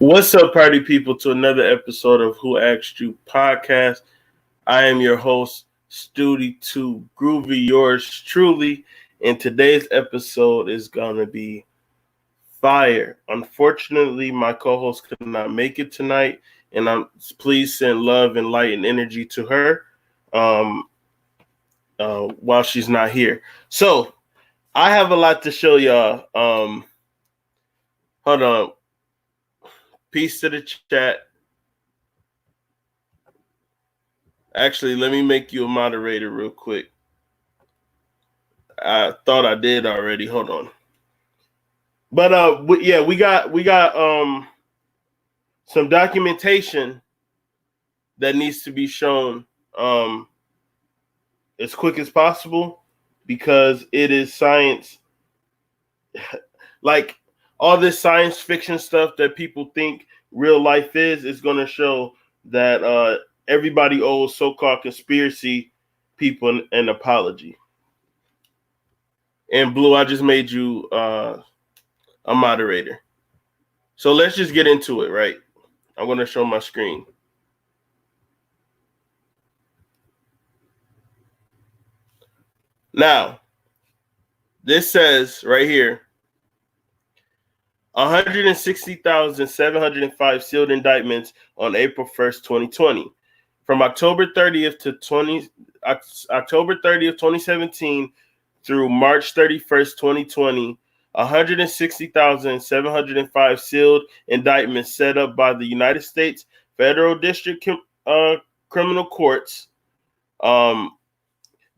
What's up, party people, to another episode of Who Asked You podcast. I am your host, Studi 2 Groovy, yours truly, and today's episode is going to be fire. Unfortunately, my co-host could not make it tonight, and please send love and light and energy to her while she's not here. So, I have a lot to show y'all. Hold on. Peace to the chat. Actually, let me make you a moderator real quick. I thought I did already. Hold on. But we got some documentation that needs to be shown as quick as possible because it is science. Like all this science fiction stuff that people think real life is going to show that everybody owes so-called conspiracy people an apology. And Blue, I just made you a moderator. So let's just get into it, right? I'm going to show my screen. Now, this says right here, 160,705 sealed indictments on April 1st, 2020. From October 30th, 2017 through March 31st, 2020, 160,705 sealed indictments set up by the United States Federal District Criminal Courts.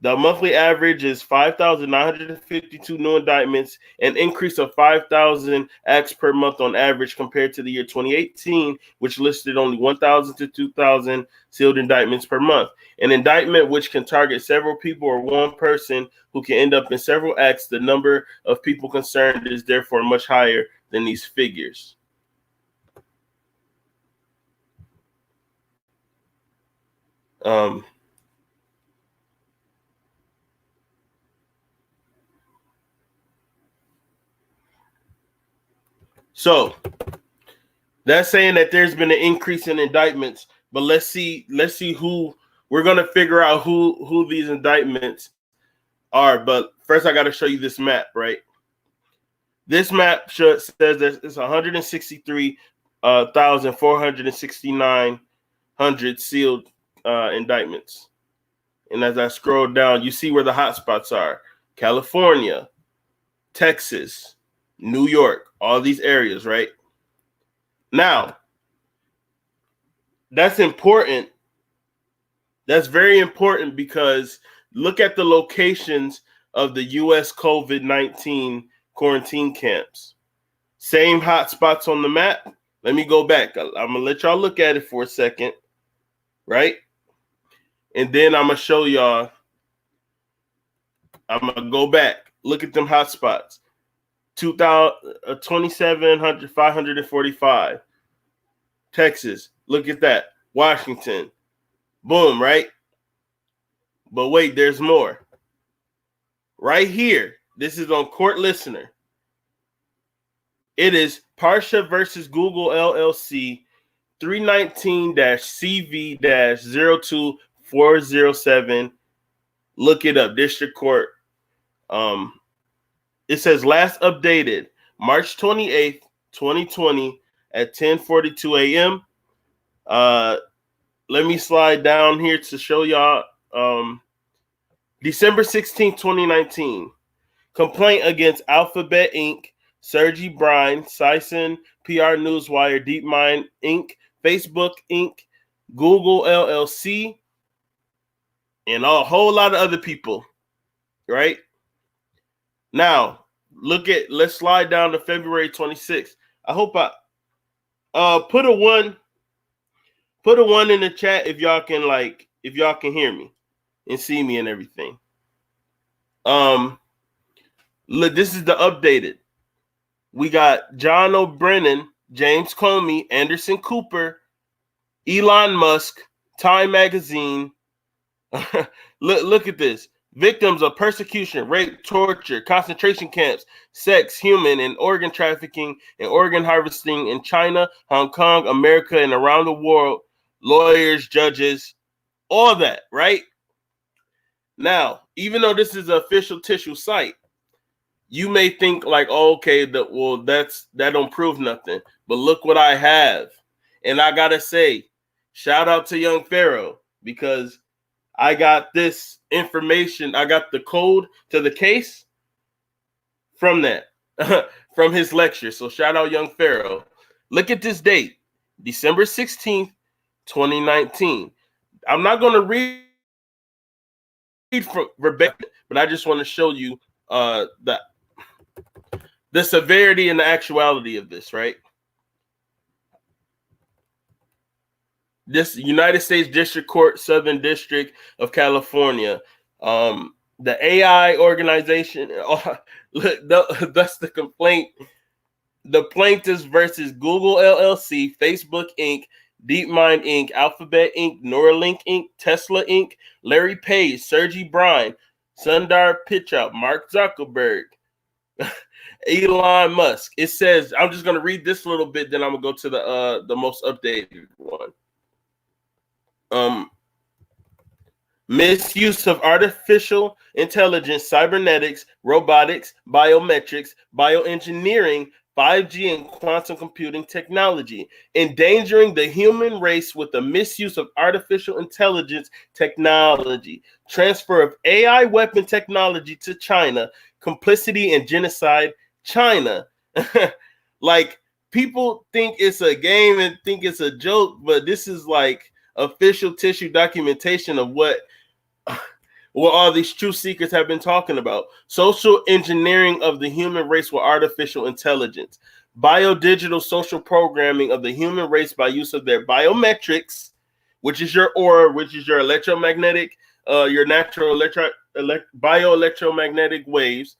The monthly average is 5,952 new indictments, an increase of 5,000 acts per month on average compared to the year 2018, which listed only 1,000 to 2,000 sealed indictments per month. An indictment which can target several people or one person who can end up in several acts. The number of people concerned is therefore much higher than these figures. So that's saying that there's been an increase in indictments, but let's see who we're going to figure out who these indictments are. But first, I got to show you this map, right? This map says that it's 163,469 sealed indictments. And as I scroll down, you see where the hotspots are: California, Texas, New York, all these areas, right? Now, that's important. That's very important because look at the locations of the U.S. COVID-19 quarantine camps. Same hotspots on the map. Let me go back. I'm going to let y'all look at it for a second, right? And then I'm going to show y'all. I'm going to go back. Look at them hotspots. 27,545. Texas, look at that. Washington, boom, right? But wait, there's more. Right here, this is on Court Listener. It is Parsha versus Google LLC 319-CV-02407. Look it up, District Court. It says last updated March 28th, 2020 at 10:42 a.m. Let me slide down here to show y'all. December 16th, 2019. Complaint against Alphabet Inc., Sergey Brin, Sison, PR Newswire, DeepMind Inc., Facebook Inc., Google LLC, and a whole lot of other people, right? Now, let's slide down to February 26th. I hope I put a one in the chat if y'all can hear me and see me and everything. Look, this is the updated. We got John O'Brien, James Comey, Anderson Cooper, Elon Musk, Time Magazine. Look at this. Victims of persecution, rape, torture, concentration camps, sex, human and organ trafficking, and organ harvesting in China, Hong Kong, America, and around the world. Lawyers, judges, all that, right? Now, even though this is an official tissue site, you may think like, oh, okay, that don't prove nothing. But look what I have. And I gotta say, shout out to Young Pharaoh, because I got this information. I got the code to the case from that, from his lecture. So shout out Young Pharaoh. Look at this date, December 16th, 2019. I'm not going to read from verbatim, but I just want to show you the severity and the actuality of this, right? This United States District Court, Southern District of California, the AI organization. That's the complaint. The plaintiffs versus Google LLC, Facebook Inc., DeepMind Inc., Alphabet Inc., Neuralink Inc., Tesla Inc., Larry Page, Sergey Brin, Sundar Pichai, Mark Zuckerberg, Elon Musk. It says, I'm just going to read this little bit, then I'm going to go to the most updated one. Misuse of artificial intelligence, cybernetics, robotics, biometrics, bioengineering, 5G and quantum computing technology, endangering the human race with the misuse of artificial intelligence technology, transfer of AI weapon technology to China, complicity in genocide, China. Like, people think it's a game and think it's a joke, but this is like official tissue documentation of what all these truth seekers have been talking about. Social engineering of the human race with artificial intelligence, biodigital social programming of the human race by use of their biometrics, which is your aura, which is your electromagnetic, your natural bioelectromagnetic waves,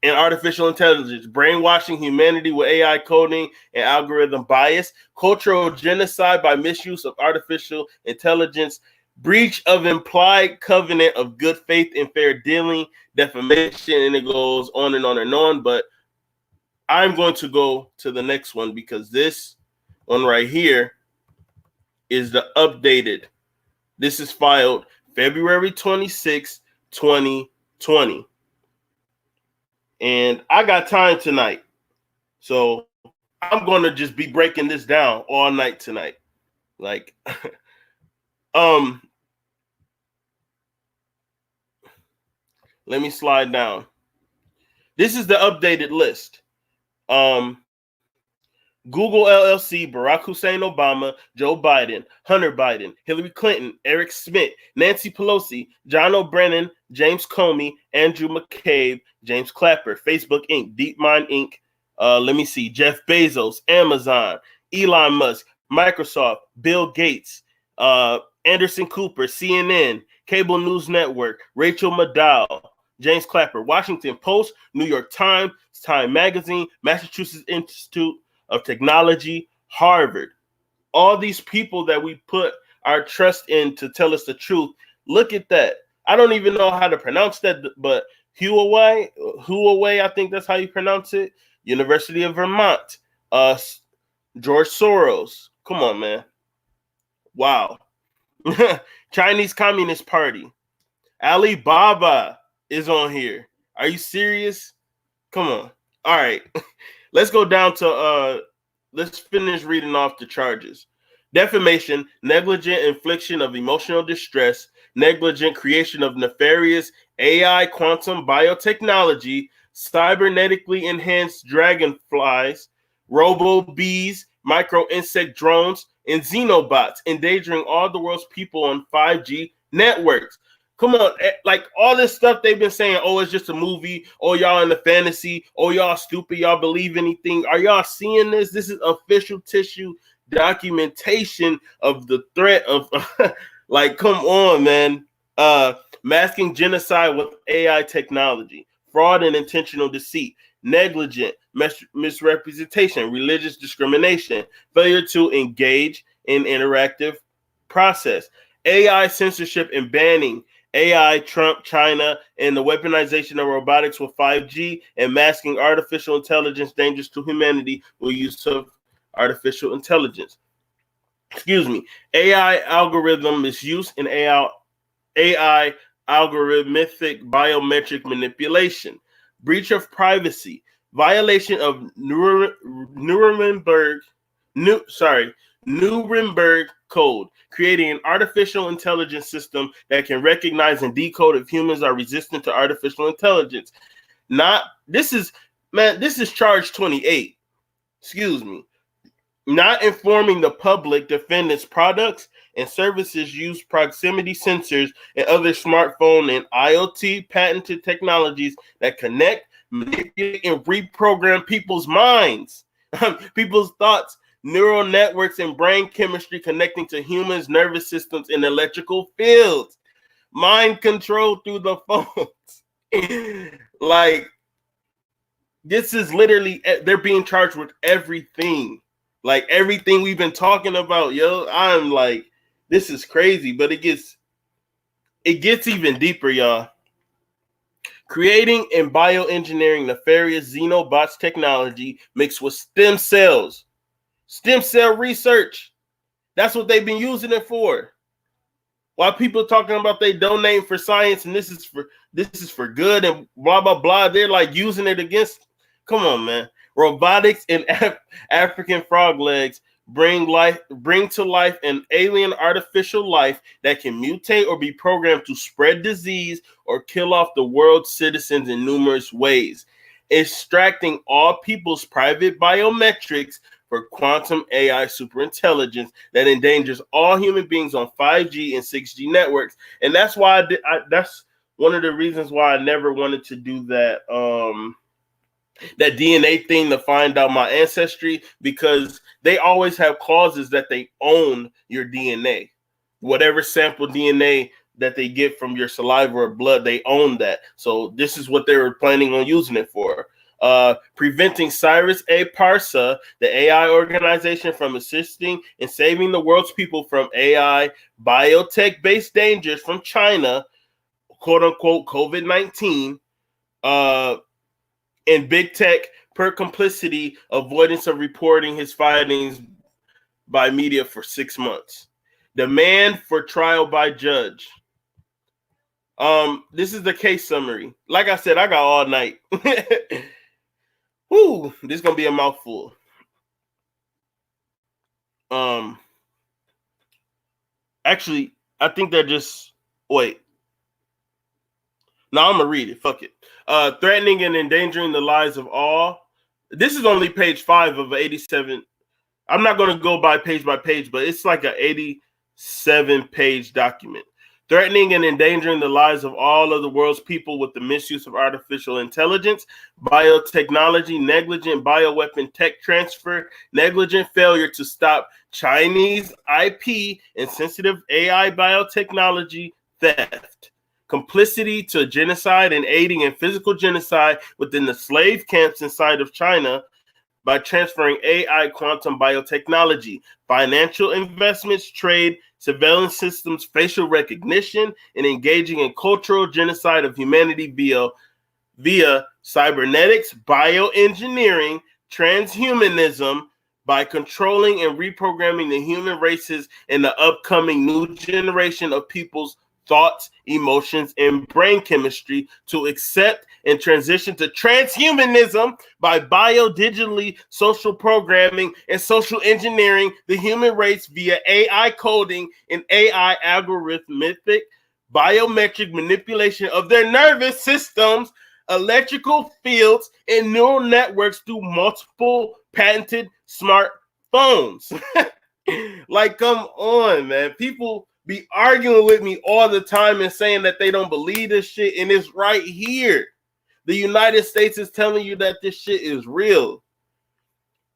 and artificial intelligence, brainwashing humanity with AI coding and algorithm bias, cultural genocide by misuse of artificial intelligence, breach of implied covenant of good faith and fair dealing, defamation, and it goes on and on and on. But I'm going to go to the next one, because this one right here is the updated. This is filed February 26, 2020. And I got time tonight, so I'm going to just be breaking this down all night tonight. Like, let me slide down. This is the updated list. Google LLC, Barack Hussein Obama, Joe Biden, Hunter Biden, Hillary Clinton, Eric Schmidt, Nancy Pelosi, John O'Brien, James Comey, Andrew McCabe, James Clapper, Facebook Inc., DeepMind Inc., let me see, Jeff Bezos, Amazon, Elon Musk, Microsoft, Bill Gates, Anderson Cooper, CNN, Cable News Network, Rachel Maddow, James Clapper, Washington Post, New York Times, Time Magazine, Massachusetts Institute of Technology, Harvard. All these people that we put our trust in to tell us the truth. Look at that. I don't even know how to pronounce that, but Huawei, I think that's how you pronounce it. University of Vermont, George Soros. Come on, man. Wow. Chinese Communist Party. Alibaba is on here. Are you serious? Come on. All right. Let's go down to let's finish reading off the charges. Defamation, negligent infliction of emotional distress, negligent creation of nefarious AI quantum biotechnology, cybernetically enhanced dragonflies, robo bees, micro insect drones, and xenobots, endangering all the world's people on 5G networks. Come on, like all this stuff they've been saying, oh, it's just a movie, oh, y'all in the fantasy, oh, y'all stupid, y'all believe anything. Are y'all seeing this? This is official tissue documentation of the threat of like, come on, man. Masking genocide with AI technology, fraud and intentional deceit, negligent misrepresentation, religious discrimination, failure to engage in interactive process, AI censorship and banning, AI, Trump, China, and the weaponization of robotics with 5G, and masking artificial intelligence dangers to humanity with use of artificial intelligence. Excuse me. AI algorithm misuse and AI algorithmic biometric manipulation, breach of privacy, violation of Nuremberg Code, creating an artificial intelligence system that can recognize and decode if humans are resistant to artificial intelligence. This is charge 28. Excuse me. Not informing the public defendants products and services use proximity sensors and other smartphone and IoT patented technologies that connect, manipulate, and reprogram people's minds, people's thoughts, neural networks, and brain chemistry connecting to humans' nervous systems and electrical fields. Mind control through the phones. Like, this is literally, they're being charged with everything. Like everything we've been talking about, yo. I'm like, this is crazy, but it gets even deeper, y'all. Creating and bioengineering nefarious xenobots technology mixed with stem cell research. That's what they've been using it for. While people talking about they donating for science and this is for good and blah blah blah, they're like using it against. Come on, man. Robotics and African frog legs bring to life an alien artificial life that can mutate or be programmed to spread disease or kill off the world's citizens in numerous ways, extracting all people's private biometrics for quantum AI superintelligence that endangers all human beings on 5G and 6G networks. And that's why that's one of the reasons why I never wanted to do that that DNA thing to find out my ancestry, because they always have clauses that they own your DNA. Whatever sample DNA that they get from your saliva or blood, they own that. So this is what they were planning on using it for. Preventing CyrusA-Parsa, the AI organization, from assisting in saving the world's people from AI biotech-based dangers from China, quote-unquote COVID-19, and big tech per complicity, avoidance of reporting his findings by media for 6 months. Demand for trial by judge. This is the case summary. Like I said, I got all night. Whoo, this is gonna be a mouthful. Actually, I think that just wait. No, I'm gonna read it. Fuck it. Threatening and endangering the lives of all. This is only page 5 of 87. I'm not gonna go by page, but it's like an 87-page document. Threatening and endangering the lives of all of the world's people with the misuse of artificial intelligence, biotechnology, negligent bioweapon tech transfer, negligent failure to stop Chinese IP and sensitive AI biotechnology theft, complicity to genocide and aiding in physical genocide within the slave camps inside of China by transferring AI quantum biotechnology, financial investments, trade, surveillance systems, facial recognition, and engaging in cultural genocide of humanity via cybernetics, bioengineering, transhumanism, by controlling and reprogramming the human races and the upcoming new generation of people's thoughts, emotions, and brain chemistry to accept and transition to transhumanism by biodigitally social programming and social engineering the human race via AI coding and AI algorithmic biometric manipulation of their nervous systems, electrical fields, and neural networks through multiple patented smartphones. Like, come on, man. People be arguing with me all the time and saying that they don't believe this shit, and it's right here. The United States is telling you that this shit is real.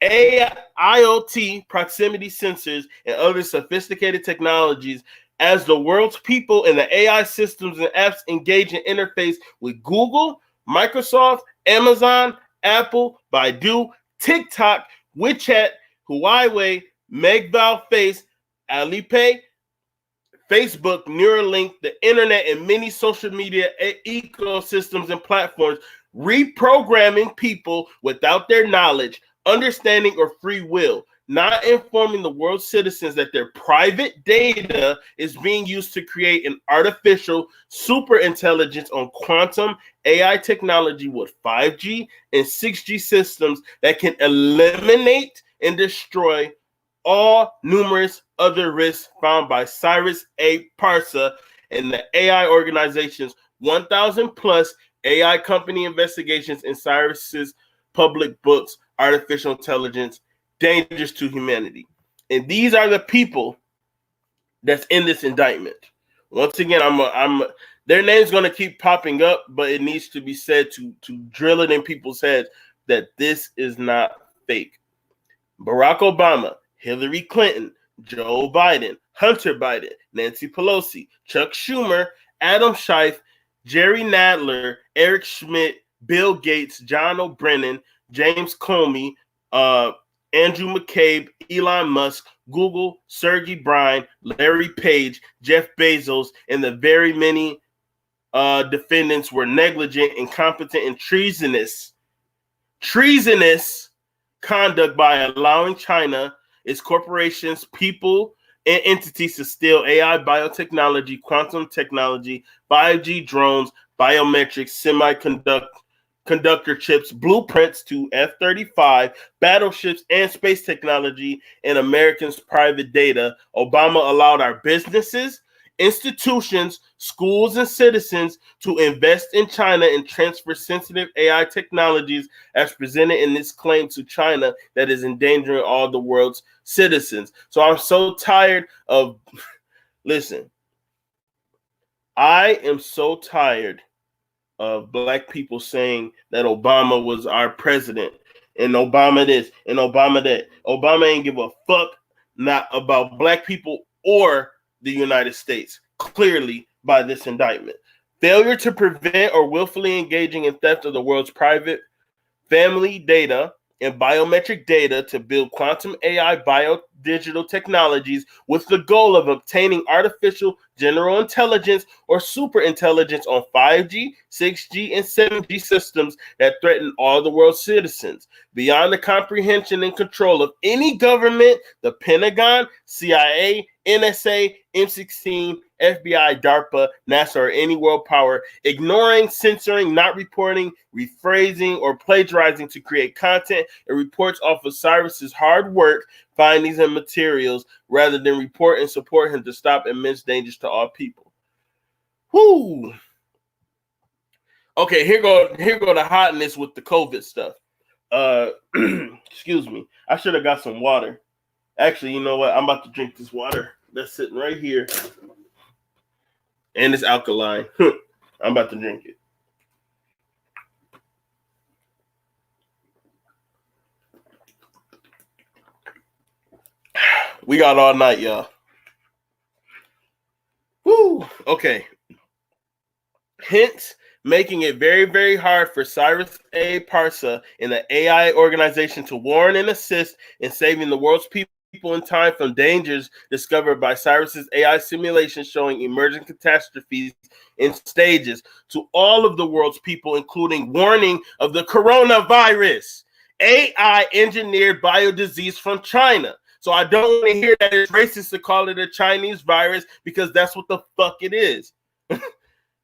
IoT, proximity sensors, and other sophisticated technologies as the world's people and the AI systems and apps engage and interface with Google, Microsoft, Amazon, Apple, Baidu, TikTok, WeChat, Huawei, Megbao Face, Alipay, Facebook, Neuralink, the internet, and many social media ecosystems and platforms, reprogramming people without their knowledge, understanding, or free will, not informing the world's citizens that their private data is being used to create an artificial super intelligence on quantum AI technology with 5G and 6G systems that can eliminate and destroy all numerous other risks found by Cyrus A. Parsa and the AI organization's 1,000 plus AI company investigations in Cyrus's public books, Artificial Intelligence, Dangers to Humanity. And these are the people that's in this indictment. Once again, their name's going to keep popping up, but it needs to be said to drill it in people's heads that this is not fake. Barack Obama, Hillary Clinton, Joe Biden, Hunter Biden, Nancy Pelosi, Chuck Schumer, Adam Schiff, Jerry Nadler, Eric Schmidt, Bill Gates, John O'Brien, James Comey, Andrew McCabe, Elon Musk, Google, Sergey Brin, Larry Page, Jeff Bezos, and the very many defendants were negligent, incompetent, and treasonous conduct by allowing China, its corporations, people, and entities to steal AI, biotechnology, quantum technology, 5G drones, biometrics, semiconductor chips, blueprints to F-35, battleships, and space technology, and Americans' private data. Obama allowed our businesses, institutions, schools, and citizens to invest in China and transfer sensitive AI technologies as presented in this claim to China that is endangering all the world's citizens. So I'm so tired of, listen, I am so tired of black people saying that Obama was our president and Obama this and Obama that. Obama ain't give a fuck not about black people or the United States, clearly by this indictment. Failure to prevent or willfully engaging in theft of the world's private family data and biometric data to build quantum AI biodigital technologies with the goal of obtaining artificial general intelligence or super intelligence on 5G, 6G, and 7G systems that threaten all the world's citizens. Beyond the comprehension and control of any government, the Pentagon, CIA, NSA, M16, FBI, DARPA, NASA, or any world power, ignoring, censoring, not reporting, rephrasing, or plagiarizing to create content and reports off of Cyrus's hard work, findings, and materials, rather than report and support him to stop immense dangers to all people. Whoo! Okay, here go the hotness with the COVID stuff. Excuse me. I should have got some water. Actually, you know what? I'm about to drink this water that's sitting right here. And it's alkaline. I'm about to drink it. We got all night, y'all. Woo! Okay. Hence, making it very, very hard for Cyrus A. Parsa and the AI organization to warn and assist in saving the world's people in time from dangers discovered by Cyrus's AI simulation showing emerging catastrophes in stages to all of the world's people, including warning of the coronavirus, AI engineered biodisease from China. So I don't want to hear that it's racist to call it a Chinese virus because that's what the fuck it is.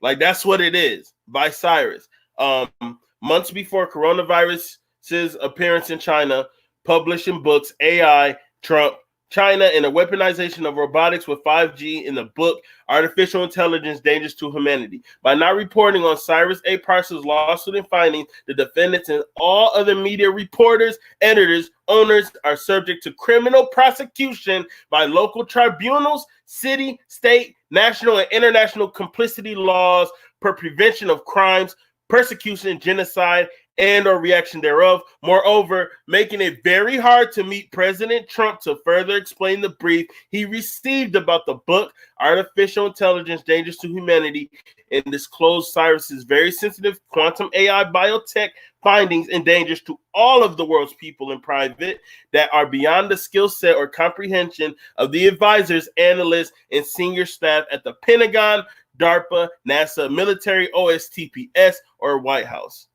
Like, that's what it is by Cyrus. Months before coronavirus's appearance in China, publishing books, AI, Trump, China, and the weaponization of robotics with 5G in the book Artificial Intelligence Dangerous to Humanity. By not reporting on Cyrus A. Parsons' lawsuit and findings, the defendants and all other media reporters, editors, owners are subject to criminal prosecution by local tribunals, city, state, national, and international complicity laws for prevention of crimes, persecution, genocide, and or reaction thereof. Moreover, making it very hard to meet President Trump to further explain the brief he received about the book Artificial Intelligence Dangerous to Humanity and disclosed Cyrus's very sensitive quantum AI biotech findings and dangers to all of the world's people in private that are beyond the skill set or comprehension of the advisors, analysts, and senior staff at the Pentagon, DARPA, NASA, military, OSTPS, or White House.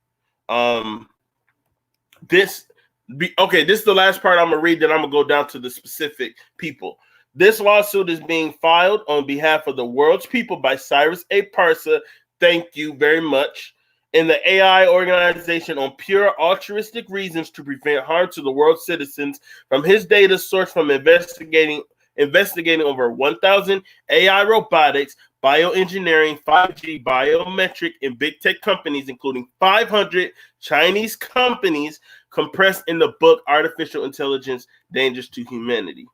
This is the last part I'm gonna read, then I'm gonna go down to the specific people. This lawsuit is being filed on behalf of the world's people by Cyrus A. Parsa. Thank you very much. In the AI organization on pure altruistic reasons to prevent harm to the world's citizens from his data sourced from investigating over 1,000 AI robotics, bioengineering, 5G, biometric, and big tech companies, including 500 Chinese companies, compressed in the book Artificial Intelligence Dangerous to Humanity.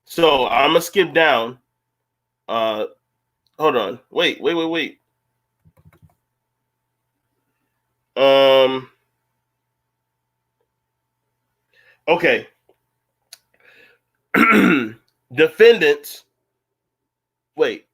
So I'm going to skip down. Hold on. Wait. Okay. Defendants. Wait.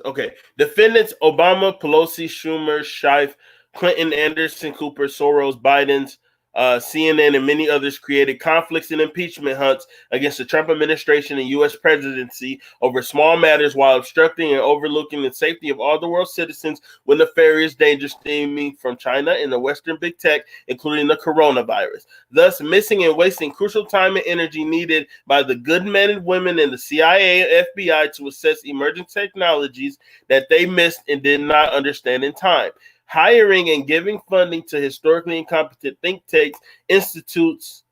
Okay. Defendants Obama, Pelosi, Schumer, Schiff, Clinton, Anderson, Cooper, Soros, Biden's, CNN, and many others created conflicts and impeachment hunts against the Trump administration and U.S. presidency over small matters while obstructing and overlooking the safety of all the world's citizens with nefarious dangers stemming from China and the Western big tech, including the coronavirus, thus missing and wasting crucial time and energy needed by the good men and women in the CIA and FBI to assess emerging technologies that they missed and did not understand in time. Hiring and giving funding to historically incompetent think tanks, institutes,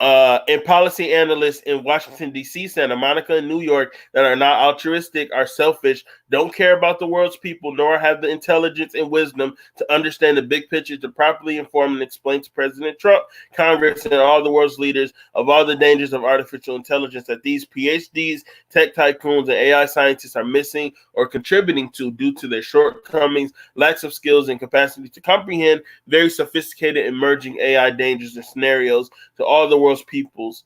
and policy analysts in Washington, D.C., Santa Monica, and New York that are not altruistic, are selfish, don't care about the world's people, nor have the intelligence and wisdom to understand the big picture to properly inform and explain to President Trump, Congress, and all the world's leaders of all the dangers of artificial intelligence that these PhDs, tech tycoons, and AI scientists are missing or contributing to due to their shortcomings, lacks of skills, and capacity to comprehend very sophisticated emerging AI dangers and scenarios to all the world's peoples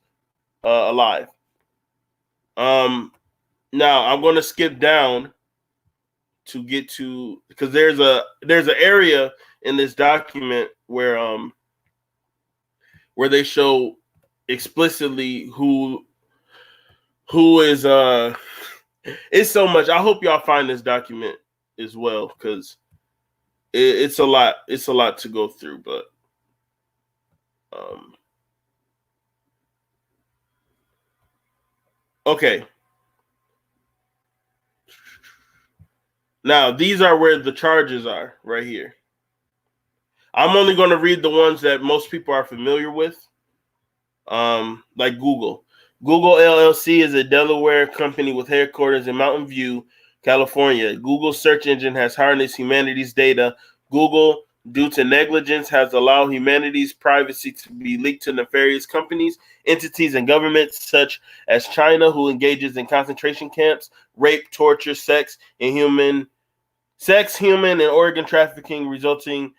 alive. Now I'm going to skip down to get to, because there's an area in this document where they show explicitly who is it's so much. I hope y'all find this document as well, because it's a lot to go through, but okay. Now, these are where the charges are, right here. I'm only going to read the ones that most people are familiar with, like Google. Google LLC is a Delaware company with headquarters in Mountain View, California. Google's search engine has harnessed humanity's data. Google, due to negligence, has allowed humanity's privacy to be leaked to nefarious companies, entities, and governments such as China, who engages in concentration camps, rape, torture, sex, human and organ trafficking, resulting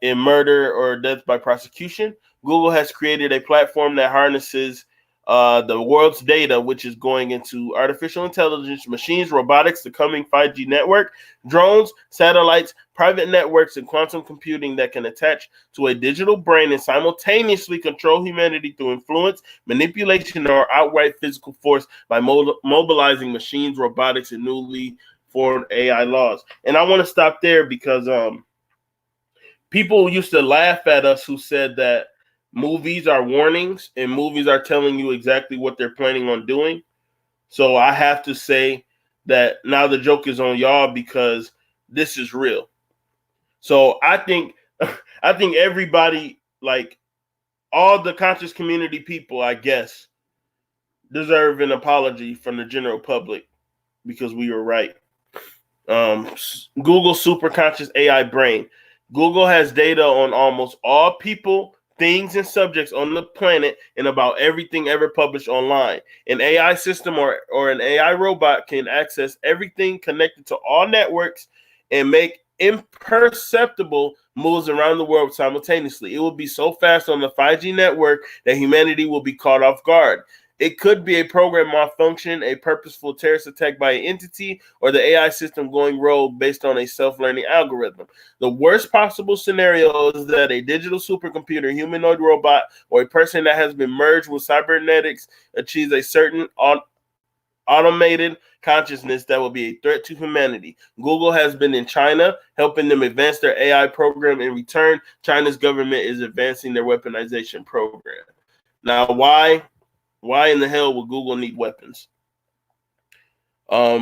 in murder or death by prosecution. Google has created a platform that harnesses the world's data, which is going into artificial intelligence, machines, robotics, the coming 5G network, drones, satellites, private networks, and quantum computing that can attach to a digital brain and simultaneously control humanity through influence, manipulation, or outright physical force by mobilizing machines, robotics, and newly formed AI laws. And I want to stop there because people used to laugh at us who said that movies are warnings and movies are telling you exactly what they're planning on doing. So I have to say that now the joke is on y'all, because this is real. So I think everybody, like all the conscious community people, I guess, deserve an apology from the general public because we were right. Google Superconscious AI Brain. Google has data on almost all people, things, and subjects on the planet and about everything ever published online. An AI system or an AI robot can access everything connected to all networks and make imperceptible moves around the world simultaneously. It will be so fast on the 5G network that humanity will be caught off guard. It could be a program malfunction, a purposeful terrorist attack by an entity, or the AI system going rogue based on a self-learning algorithm. The worst possible scenario is that a digital supercomputer, humanoid robot, or a person that has been merged with cybernetics achieves a certain automated consciousness that will be a threat to humanity. Google has been in China helping them advance their AI program. In return, China's government is advancing their weaponization program. Now, why in the hell would Google need weapons? DeepMind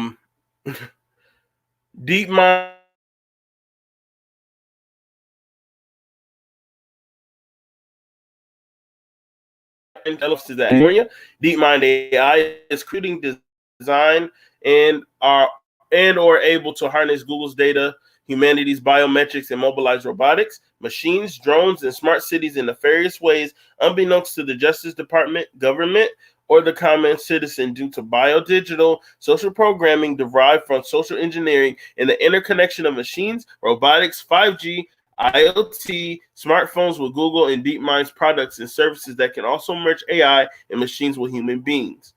to that. DeepMind AI is creating design and or able to harness Google's data, humanity's biometrics, and mobilize robotics, machines, drones, and smart cities in nefarious ways, unbeknownst to the Justice Department, government, or the common citizen due to biodigital social programming derived from social engineering and the interconnection of machines, robotics, 5G, IoT, smartphones with Google and DeepMind's products and services that can also merge AI and machines with human beings.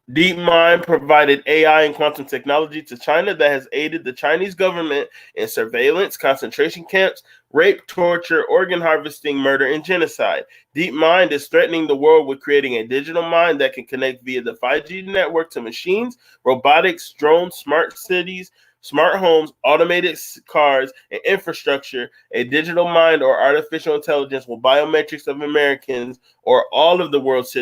DeepMind provided AI and quantum technology to China that has aided the Chinese government in surveillance, concentration camps, rape, torture, organ harvesting, murder, and genocide. DeepMind is threatening the world with creating a digital mind that can connect via the 5G network to machines, robotics, drones, smart cities, smart homes, automated cars, and infrastructure. A digital mind or artificial intelligence with biometrics of Americans or all of the world's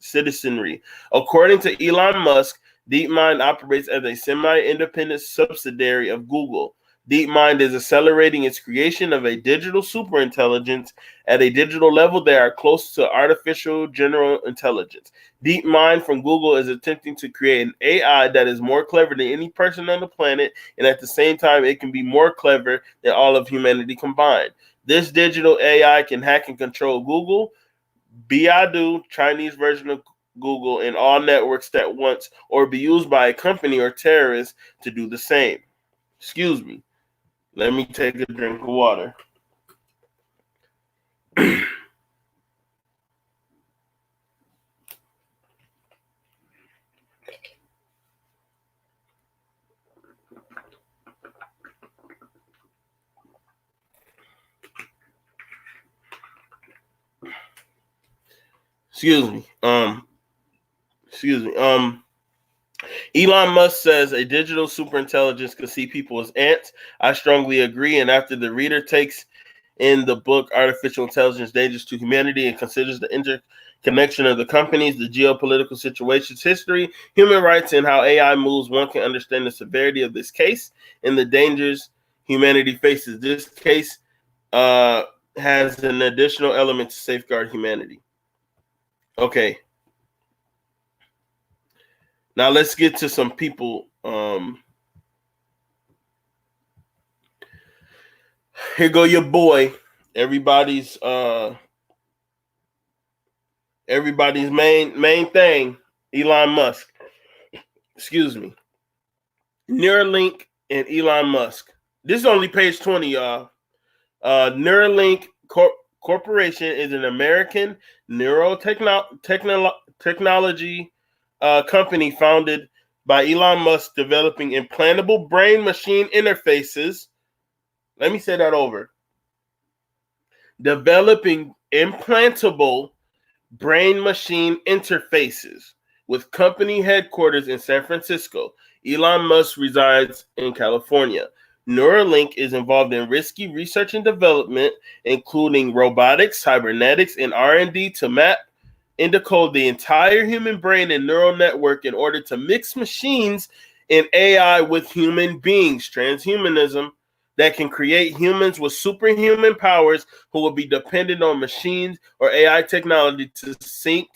citizenry. According to Elon Musk, DeepMind operates as a semi-independent subsidiary of Google. DeepMind is accelerating its creation of a digital superintelligence at a digital level that are close to artificial general intelligence. DeepMind from Google is attempting to create an AI that is more clever than any person on the planet, and at the same time, it can be more clever than all of humanity combined. This digital AI can hack and control Google, Baidu, Chinese version of Google, and all networks at once, or be used by a company or terrorists to do the same. Excuse me. Let me take a drink of water. Excuse me. Excuse me. Elon Musk says a digital superintelligence could see people as ants. I strongly agree. And after the reader takes in the book Artificial Intelligence Dangerous to Humanity and considers the interconnection of the companies, the geopolitical situations, history, human rights, and how AI moves, one can understand the severity of this case and the dangers humanity faces. This case has an additional element to safeguard humanity. Okay. Now let's get to some people. Here go your boy. Everybody's main thing, Elon Musk. Excuse me. Neuralink and Elon Musk. This is only page 20, y'all. Neuralink Corporation is an American neurotechnology company founded by Elon Musk, developing implantable brain-machine interfaces. Let me say that over. Developing implantable brain-machine interfaces with company headquarters in San Francisco. Elon Musk resides in California. Neuralink is involved in risky research and development, including robotics, cybernetics, and R&D to map and decode the entire human brain and neural network in order to mix machines and AI with human beings. Transhumanism that can create humans with superhuman powers who will be dependent on machines or AI technology to sync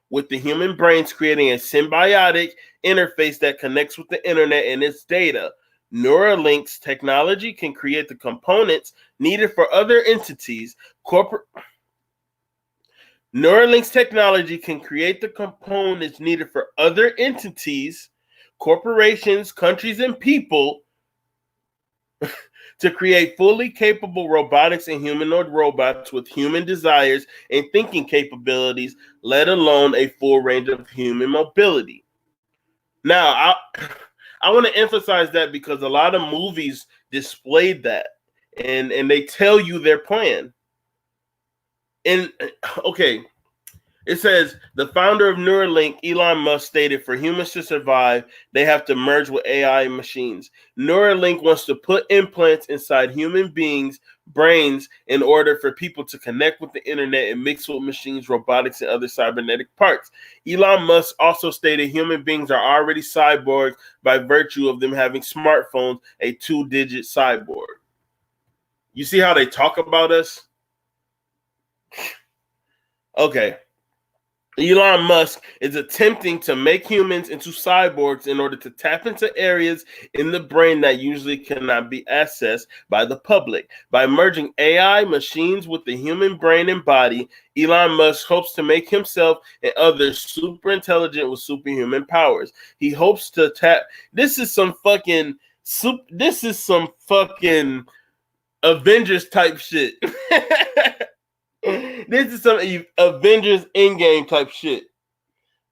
with the human brains, creating a symbiotic interface that connects with the internet and its data. Neuralink's technology can create the components needed for other entities. Neuralink's technology can create the components needed for other entities, corporations, countries, and people to create fully capable robotics and humanoid robots with human desires and thinking capabilities, let alone a full range of human mobility. Now, I want to emphasize that because a lot of movies displayed that, and they tell you their plan. And okay, it says the founder of Neuralink, Elon Musk, stated for humans to survive, they have to merge with AI and machines. Neuralink wants to put implants inside human beings' brains in order for people to connect with the internet and mix with machines, robotics, and other cybernetic parts. Elon Musk also stated human beings are already cyborgs by virtue of them having smartphones, a 2-digit cyborg. You see how they talk about us? Okay. Elon Musk is attempting to make humans into cyborgs in order to tap into areas in the brain that usually cannot be accessed by the public. By merging AI machines with the human brain and body, Elon Musk hopes to make himself and others super intelligent with superhuman powers. He hopes to tap. This is some fucking Avengers type shit. This is some Avengers Endgame type shit.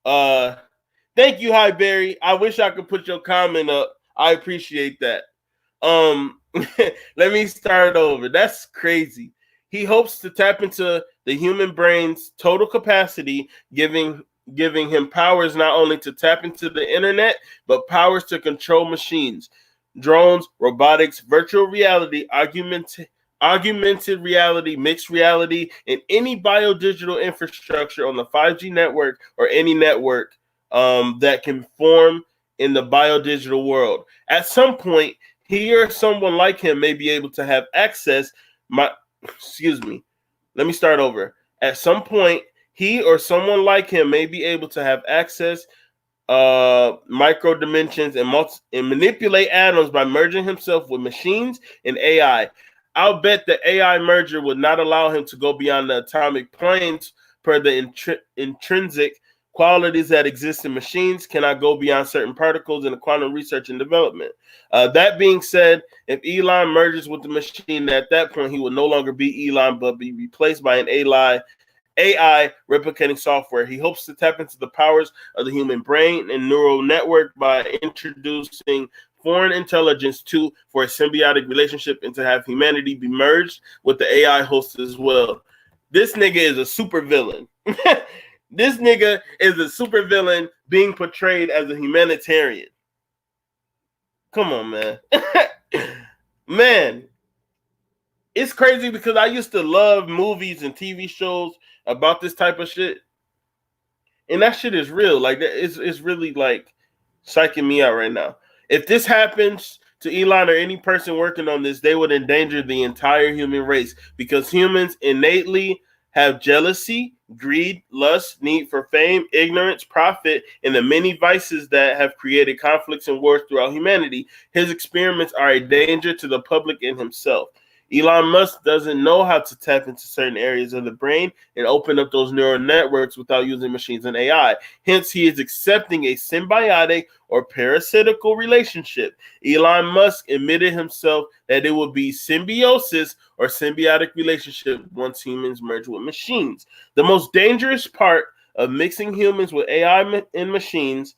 Thank you, Highberry. I wish I could put your comment up. I appreciate that. Let me start over. That's crazy. He hopes to tap into the human brain's total capacity, giving him powers not only to tap into the internet, but powers to control machines, drones, robotics, virtual reality, augmented reality, mixed reality, and any biodigital infrastructure on the 5G network or any network that can form in the biodigital world. At some point, he or someone like him may be able to have access. Let me start over. At some point, he or someone like him may be able to have access micro dimensions and manipulate atoms by merging himself with machines and AI. I'll bet the AI merger would not allow him to go beyond the atomic planes per the intrinsic qualities that exist in machines cannot go beyond certain particles in the quantum research and development. That being said, if Elon merges with the machine, at that point, he will no longer be Elon, but be replaced by an AI replicating software. He hopes to tap into the powers of the human brain and neural network by introducing foreign intelligence for a symbiotic relationship and to have humanity be merged with the AI host as well. This nigga is a super villain. This nigga is a super villain being portrayed as a humanitarian. Come on, man. Man, it's crazy because I used to love movies and TV shows about this type of shit. And that shit is real. Like, it's really like psyching me out right now. If this happens to Elon or any person working on this, they would endanger the entire human race because humans innately have jealousy, greed, lust, need for fame, ignorance, profit, and the many vices that have created conflicts and wars throughout humanity. His experiments are a danger to the public and himself. Elon Musk doesn't know how to tap into certain areas of the brain and open up those neural networks without using machines and AI. Hence, he is accepting a symbiotic or parasitical relationship. Elon Musk admitted himself that it will be symbiosis or symbiotic relationship once humans merge with machines. The most dangerous part of mixing humans with AI and machines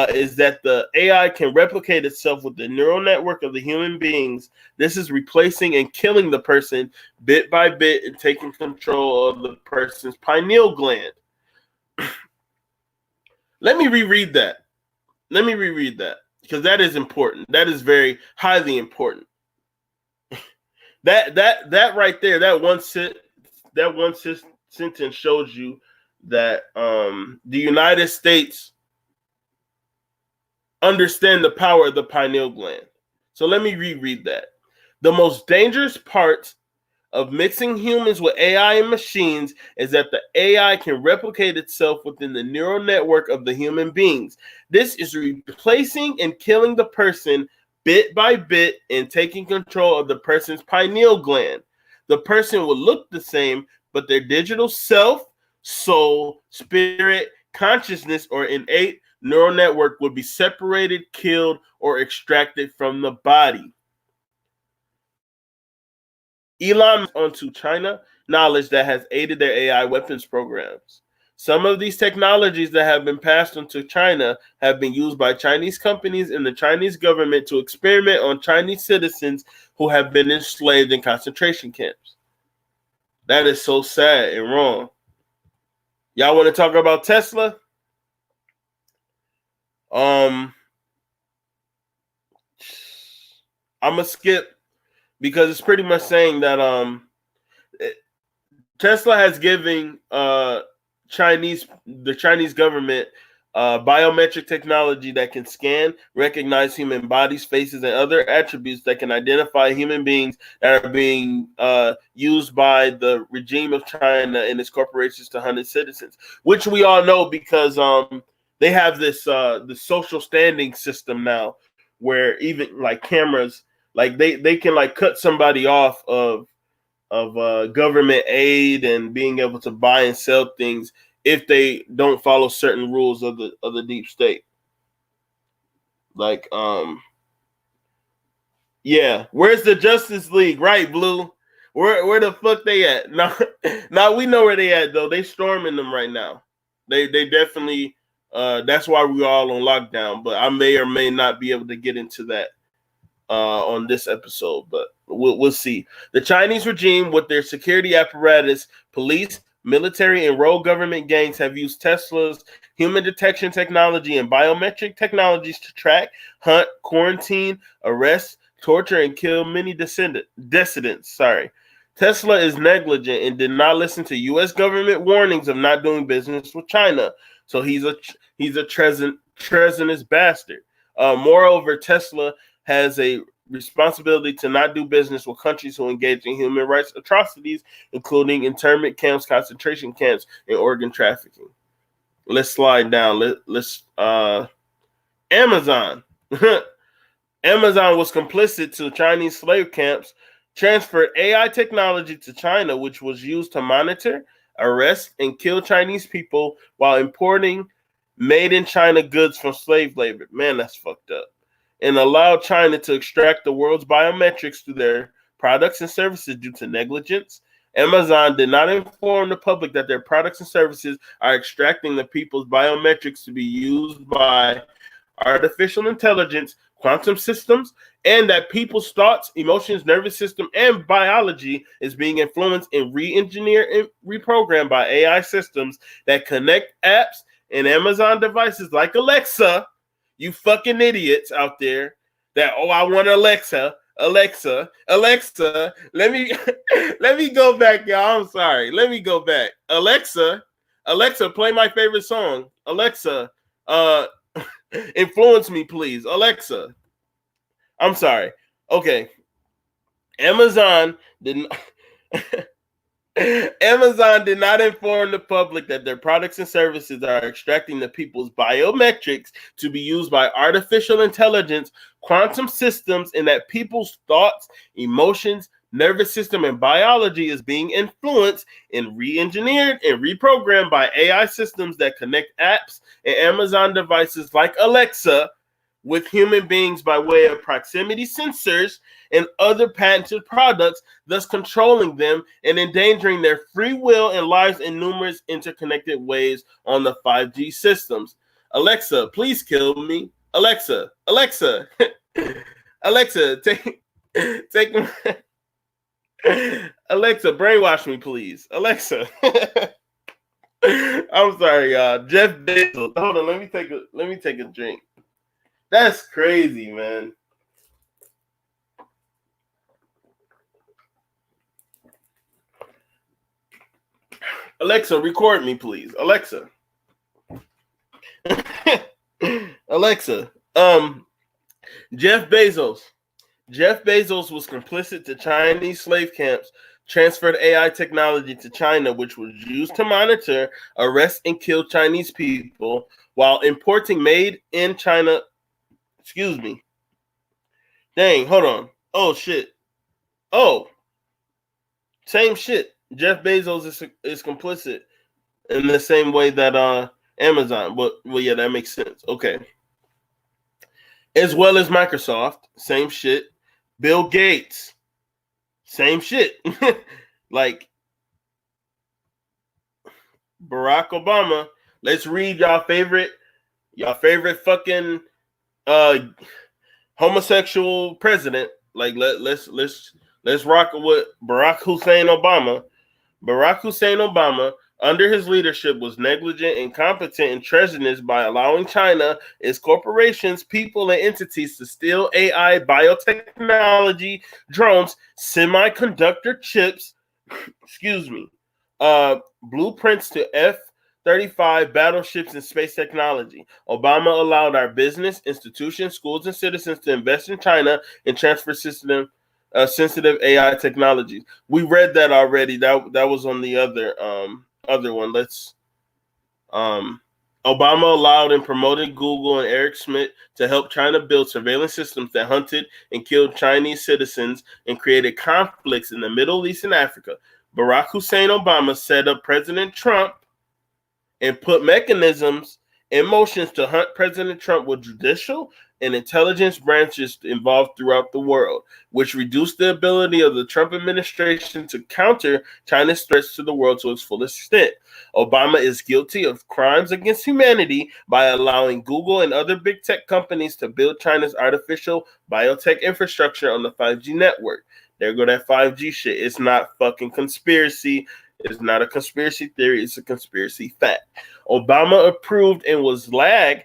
is that the AI can replicate itself with the neural network of the human beings. This is replacing and killing the person bit by bit and taking control of the person's pineal gland. Let me reread that. Because that is important. That is very highly important. That right there, that one sentence shows you that the United States understand the power of the pineal gland. So let me reread that. The most dangerous part of mixing humans with AI and machines is that the AI can replicate itself within the neural network of the human beings. This is replacing and killing the person bit by bit and taking control of the person's pineal gland. The person will look the same, but their digital self, soul, spirit, consciousness, or innate neural network would be separated, killed, or extracted from the body. Elon onto China knowledge that has aided their AI weapons programs. Some of these technologies that have been passed on to China have been used by Chinese companies and the Chinese government to experiment on Chinese citizens who have been enslaved in concentration camps. That is so sad and wrong. Y'all want to talk about Tesla? I'm gonna skip because it's pretty much saying that Tesla has given the Chinese government biometric technology that can scan, recognize human bodies, faces, and other attributes that can identify human beings that are being used by the regime of China and its corporations to hunt its citizens, which we all know because they have this the social standing system now, where even like cameras, like they can like cut somebody off of government aid and being able to buy and sell things if they don't follow certain rules of the deep state. Like yeah, where's the Justice League? Right, Blue. Where the fuck they at? Now we know where they at though. They storming them right now. They definitely that's why we're all on lockdown, but I may or may not be able to get into that on this episode, but we'll see. The Chinese regime, with their security apparatus, police, military, and rogue government gangs, have used Tesla's human detection technology and biometric technologies to track, hunt, quarantine, arrest, torture, and kill many dissidents. Tesla is negligent and did not listen to U.S. government warnings of not doing business with China. So he's a treasonous bastard. Moreover, Tesla has a responsibility to not do business with countries who engage in human rights atrocities, including internment camps, concentration camps, and organ trafficking. Let's slide down. Let's Amazon. Amazon was complicit to Chinese slave camps, transferred AI technology to China, which was used to monitor, arrest, and kill Chinese people while importing made in China goods from slave labor. Man, that's fucked up. And allowed China to extract the world's biometrics through their products and services due to negligence. Amazon did not inform the public that their products and services are extracting the people's biometrics to be used by artificial intelligence, quantum systems, and that people's thoughts, emotions, nervous system, and biology is being influenced and re-engineered and reprogrammed by AI systems that connect apps and Amazon devices like Alexa. You fucking idiots out there that, oh, I want Alexa, let me go back, y'all. I'm sorry. Let me go back. Alexa, play my favorite song. Alexa, influence me, please. Alexa. I'm sorry. Okay. Amazon did not inform the public that their products and services are extracting the people's biometrics to be used by artificial intelligence, quantum systems, and that people's thoughts, emotions, nervous system, and biology is being influenced and re-engineered and reprogrammed by AI systems that connect apps and Amazon devices like Alexa with human beings by way of proximity sensors and other patented products, thus controlling them and endangering their free will and lives in numerous interconnected ways on the 5G systems. Alexa, please kill me. Alexa, Alexa, take Alexa, brainwash me, please. Alexa. I'm sorry, y'all. Jeff Bezos. Hold on, let me take a drink. That's crazy, man. Alexa, record me, please. Alexa. Alexa. Jeff Bezos. Jeff Bezos was complicit to Chinese slave camps transferred AI technology to China, which was used to monitor, arrest, and kill Chinese people while importing made in China. Excuse me. Dang, hold on. Oh, shit. Oh, same shit. Jeff Bezos is complicit in the same way that Amazon. Well, yeah, that makes sense. Okay. As well as Microsoft, same shit. Bill Gates, same shit. Like Barack Obama. Let's read y'all favorite fucking uh homosexual president. Like let's rock with Barack Hussein Obama. Barack Hussein Obama, under his leadership, was negligent, incompetent, and treasonous by allowing China, its corporations, people, and entities to steal AI, biotechnology, drones, semiconductor chips, excuse me, blueprints to F-35 battleships and space technology. Obama allowed our business, institutions, schools, and citizens to invest in China and transfer sensitive AI technologies. We read that already. That was on the other one. Let's Obama allowed and promoted Google and Eric Schmidt to help China build surveillance systems that hunted and killed Chinese citizens and created conflicts in the Middle East and Africa. Barack Hussein Obama set up President Trump and put mechanisms in motion to hunt President Trump with judicial and intelligence branches involved throughout the world, which reduced the ability of the Trump administration to counter China's threats to the world to its fullest extent. Obama is guilty of crimes against humanity by allowing Google and other big tech companies to build China's artificial biotech infrastructure on the 5G network. There go that 5G shit. It's not fucking conspiracy. It's not a conspiracy theory. It's a conspiracy fact. Obama approved and was lag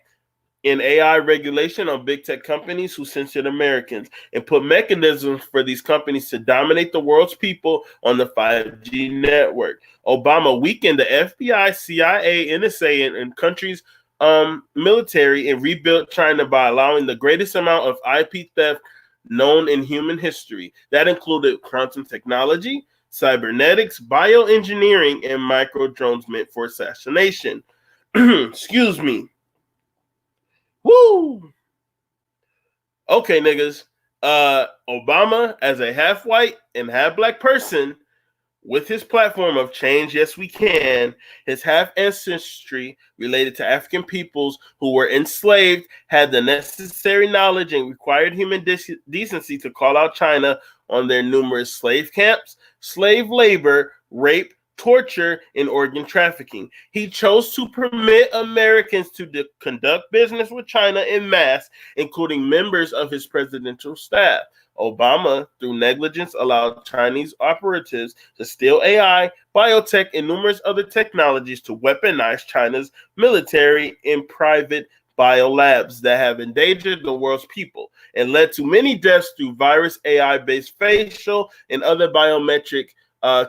in AI regulation on big tech companies who censored Americans and put mechanisms for these companies to dominate the world's people on the 5G network. Obama weakened the FBI, CIA, NSA, and countries' military and rebuilt China by allowing the greatest amount of IP theft known in human history. That included quantum technology, cybernetics, bioengineering, and micro drones meant for assassination. Excuse me. Woo! Okay, niggas. Obama, as a half white and half black person, with his platform of change, yes, we can, his half ancestry related to African peoples who were enslaved, had the necessary knowledge and required human decency to call out China on their numerous slave camps, slave labor, rape, torture, and organ trafficking. He chose to permit Americans to conduct business with China en masse, including members of his presidential staff. Obama, through negligence, allowed Chinese operatives to steal AI, biotech, and numerous other technologies to weaponize China's military and private biolabs that have endangered the world's people and led to many deaths through virus, AI-based facial, and other biometric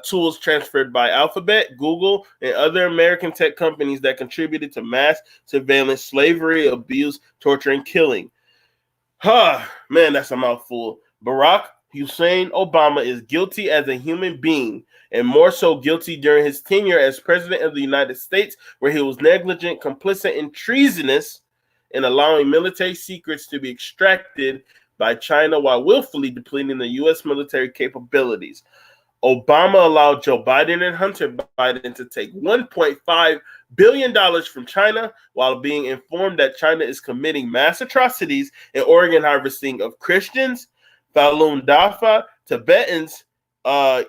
tools transferred by Alphabet, Google, and other American tech companies that contributed to mass surveillance, slavery, abuse, torture, and killing. Man, that's a mouthful. Barack Hussein Obama is guilty as a human being, and more so guilty during his tenure as president of the United States, where he was negligent, complicit, and treasonous in allowing military secrets to be extracted by China while willfully depleting the U.S. military capabilities. Obama allowed Joe Biden and Hunter Biden to take $1.5 billion from China while being informed that China is committing mass atrocities and organ harvesting of Christians, Falun Dafa, Tibetans. I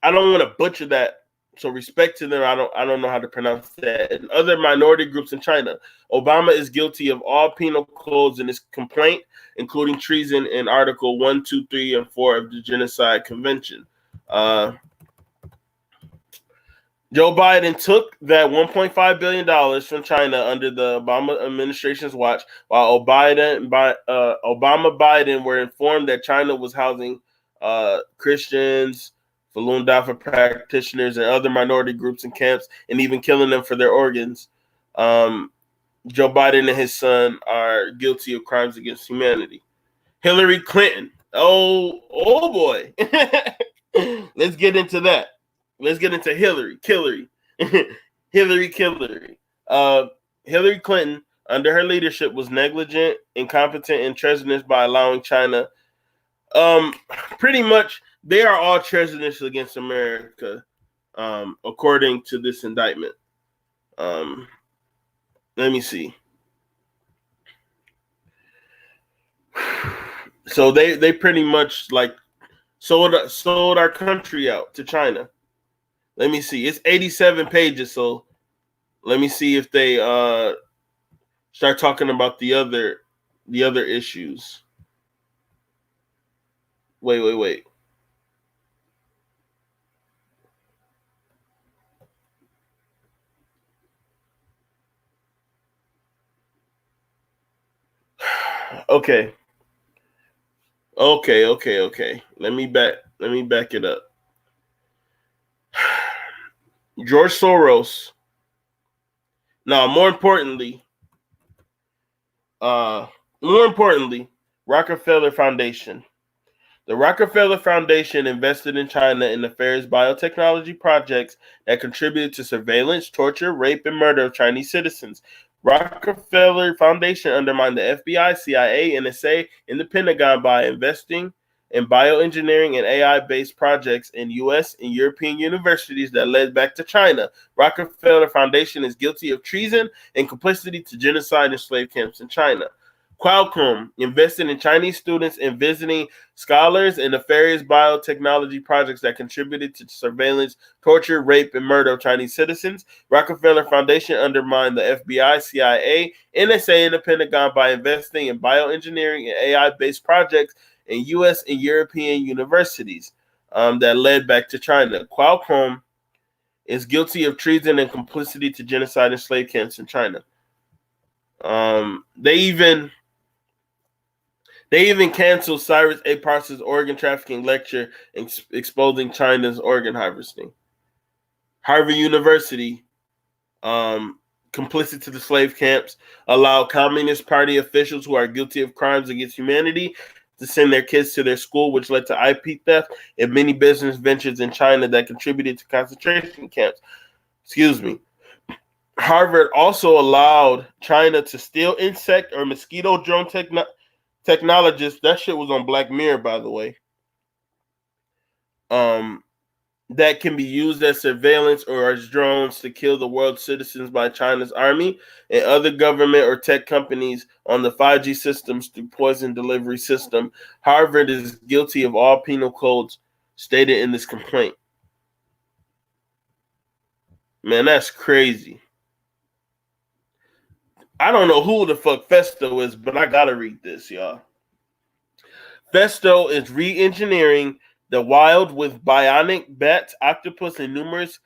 don't want to butcher that, so respect to them. I don't know how to pronounce that. And other minority groups in China. Obama is guilty of all penal codes in his complaint, including treason in Article 1, 2, 3, and 4 of the Genocide Convention. Joe Biden took that $1.5 billion from China under the Obama administration's watch, while Obama Biden were informed that China was housing Christians, Falun Dafa practitioners, and other minority groups in camps, and even killing them for their organs. Joe Biden and his son are guilty of crimes against humanity. Hillary Clinton. Oh boy. Let's get into that. Let's get into Hillary. Hillary. Hillary Clinton, under her leadership, was negligent, incompetent, and treasonous by allowing China. Pretty much, they are all treasonous against America, according to this indictment. Let me see. So they pretty much like sold our country out to China. Let me see. It's 87 pages, so let me see if they start talking about the other issues. Wait. Okay. Let me back it up. George Soros. Now, more importantly, Rockefeller Foundation. The Rockefeller Foundation invested in China in nefarious biotechnology projects that contributed to surveillance, torture, rape, and murder of Chinese citizens. Rockefeller Foundation undermined the FBI, CIA, NSA, and the Pentagon by investing in bioengineering and AI-based projects in U.S. and European universities that led back to China. Rockefeller Foundation is guilty of treason and complicity to genocide and slave camps in China. Qualcomm invested in Chinese students and visiting scholars in nefarious biotechnology projects that contributed to surveillance, torture, rape, and murder of Chinese citizens. Rockefeller Foundation undermined the FBI, CIA, NSA, and the Pentagon by investing in bioengineering and AI-based projects in U.S. and European universities that led back to China. Qualcomm is guilty of treason and complicity to genocide and slave camps in China. They even canceled Cyrus A. Parsons' organ trafficking lecture exposing China's organ harvesting. Harvard University, complicit to the slave camps, allowed Communist Party officials who are guilty of crimes against humanity to send their kids to their school, which led to IP theft and many business ventures in China that contributed to concentration camps. Harvard also allowed China to steal insect or mosquito drone technologists. That shit was on Black Mirror, by the way. That can be used as surveillance or as drones to kill the world's citizens by China's army and other government or tech companies on the 5G systems through poison delivery system. Harvard is guilty of all penal codes stated in this complaint. Man, that's crazy. I don't know who the fuck Festo is, but I gotta read this, y'all. Festo is re-engineering the wild with bionic bats, octopus, and numerous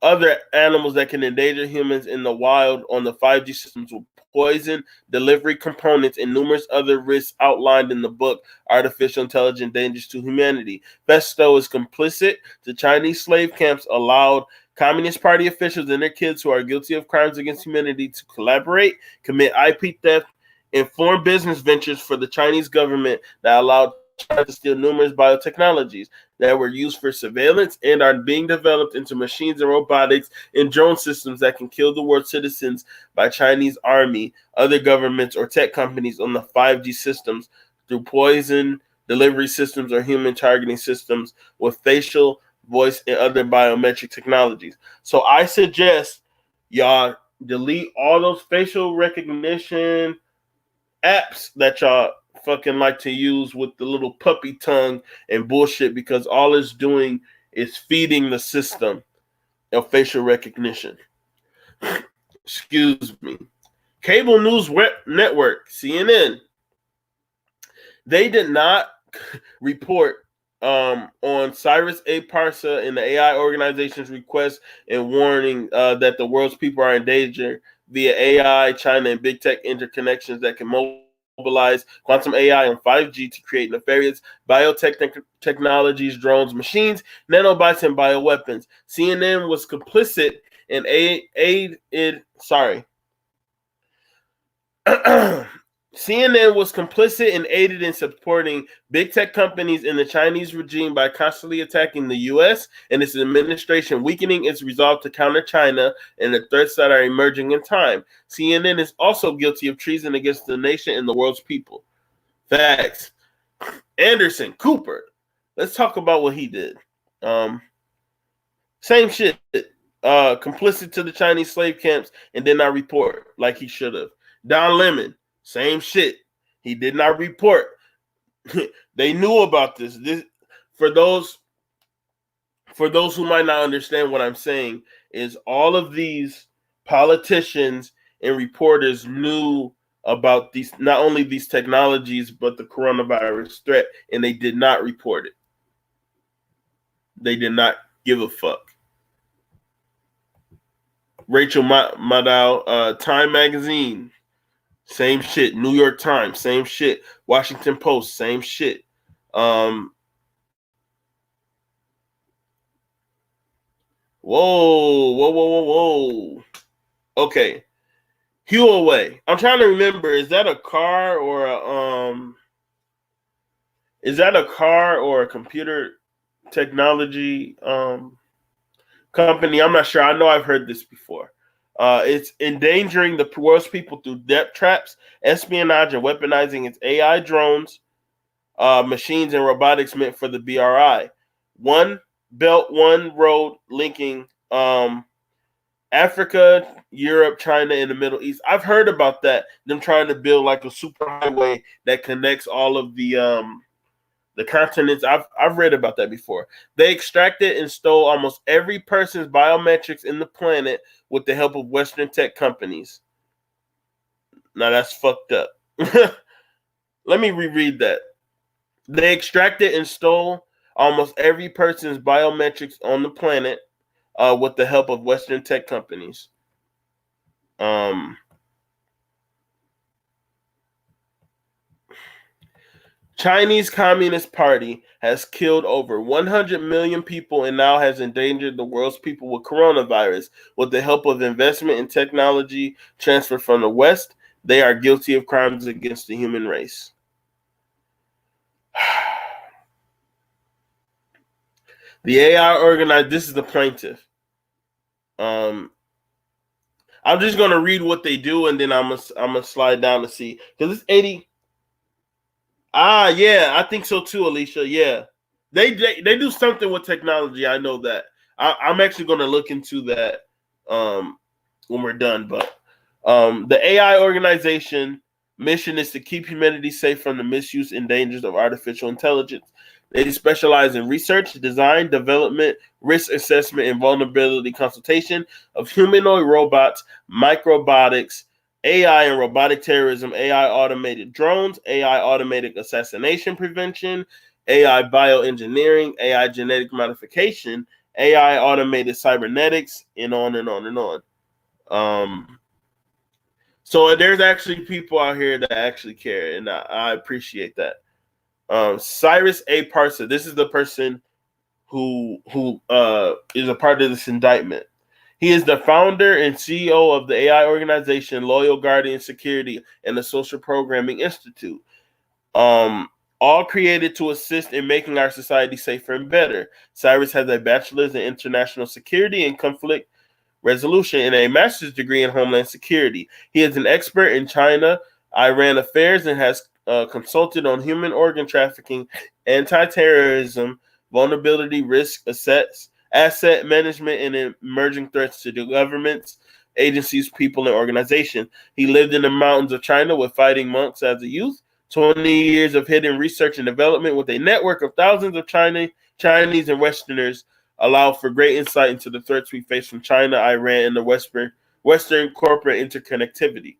other animals that can endanger humans in the wild on the 5G systems with poison, delivery components, and numerous other risks outlined in the book, Artificial Intelligence Dangers to Humanity. Festo is complicit to Chinese slave camps, allowed Communist Party officials and their kids who are guilty of crimes against humanity to collaborate, commit IP theft, and form business ventures for the Chinese government that allowed China to steal numerous biotechnologies that were used for surveillance and are being developed into machines and robotics and drone systems that can kill the world's citizens by Chinese army, other governments, or tech companies on the 5G systems through poison delivery systems or human targeting systems with facial, voice, and other biometric technologies. So I suggest y'all delete all those facial recognition apps that y'all fucking like to use with the little puppy tongue and bullshit, because all it's doing is feeding the system of facial recognition. Excuse me. Cable news network, CNN, they did not report on Cyrus A. Parsons and the AI organization's request and warning that the world's people are in danger via AI, China, and big tech interconnections that can mobilize quantum AI and 5G to create nefarious biotech technologies, drones, machines, nanobots, and bioweapons. CNN was complicit in CNN was complicit and aided in supporting big tech companies in the Chinese regime by constantly attacking the U.S. and its administration, weakening its resolve to counter China and the threats that are emerging in time. CNN is also guilty of treason against the nation and the world's people. Facts. Anderson Cooper. Let's talk about what he did. Same shit. Complicit to the Chinese slave camps and did not report like he should have. Don Lemon. Same shit. He did not report. They knew about this. For those who might not understand what I'm saying, is all of these politicians and reporters knew about these, not only these technologies, but the coronavirus threat, and they did not report it. They did not give a fuck. Rachel Maddow, Time Magazine, same shit. New York Times, same shit. Washington Post, same shit. Whoa. Okay. Huawei. I'm trying to remember, is that a car or a computer technology company? I'm not sure. I know I've heard this before. It's endangering the world's people through depth traps, espionage, and weaponizing its AI drones, machines, and robotics meant for the BRI. One belt, one road linking Africa, Europe, China, and the Middle East. I've heard about that. Them trying to build like a super highway that connects all of the continents. I've read about that before. They extracted and stole almost every person's biometrics in the planet with the help of Western tech companies. Now that's fucked up. Let me reread that. They extracted and stole almost every person's biometrics on the planet with the help of Western tech companies. Chinese Communist Party has killed over 100 million people and now has endangered the world's people with coronavirus. With the help of investment in technology transferred from the West, they are guilty of crimes against the human race. The AI organized, this is the plaintiff. I'm just gonna read what they do, and then I'm gonna slide down to see, because it's 80. Yeah, I think so too, Alicia. Yeah, they do something with technology. I know that. I'm actually gonna look into that when we're done. But the AI organization mission is to keep humanity safe from the misuse and dangers of artificial intelligence. They specialize in research, design, development, risk assessment, and vulnerability consultation of humanoid robots, microbotics, AI and robotic terrorism, AI automated drones, AI automated assassination prevention, AI bioengineering, AI genetic modification, AI automated cybernetics, and on and on and on. So there's actually people out here that actually care, and I appreciate that. Cyrus A. Parser, this is the person who is a part of this indictment. He is the founder and CEO of the AI organization Loyal Guardian Security and the Social Programming Institute, all created to assist in making our society safer and better. Cyrus has a bachelor's in international security and conflict resolution and a master's degree in homeland security. He is an expert in China, Iran affairs, and has consulted on human organ trafficking, anti-terrorism, vulnerability risk assets, asset management, and emerging threats to the governments, agencies, people, and organizations. He lived in the mountains of China with fighting monks as a youth. 20 years of hidden research and development with a network of thousands of Chinese and Westerners allow for great insight into the threats we face from China, Iran, and the Western corporate interconnectivity.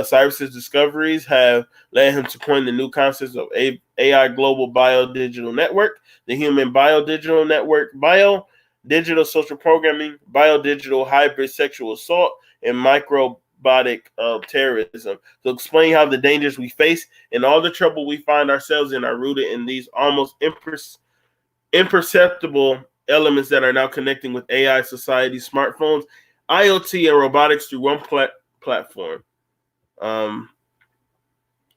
Cyrus's discoveries have led him to coin the new concepts of AI Global Biodigital Network, the Human Biodigital Network, Biodigital Social Programming, Biodigital Hybrid Sexual Assault, and Microbotic Terrorism. To explain how the dangers we face and all the trouble we find ourselves in are rooted in these almost imperceptible elements that are now connecting with AI, society, smartphones, IoT, and robotics through one platform.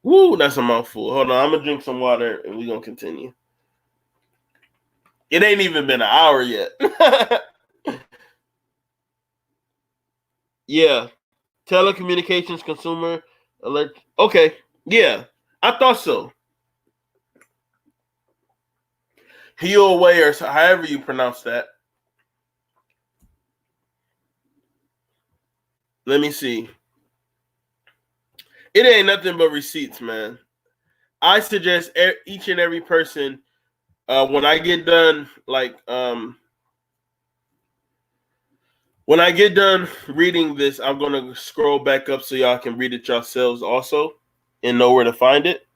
Woo, that's a mouthful. Hold on, I'm gonna drink some water and we're gonna continue. It ain't even been an hour yet. Yeah. Telecommunications consumer alert. Okay. Yeah. I thought so. Huawei or however you pronounce that. Let me see. It ain't nothing but receipts, man. I suggest each and every person when I get done, when I get done reading this, I'm gonna scroll back up so y'all can read it yourselves also and know where to find it.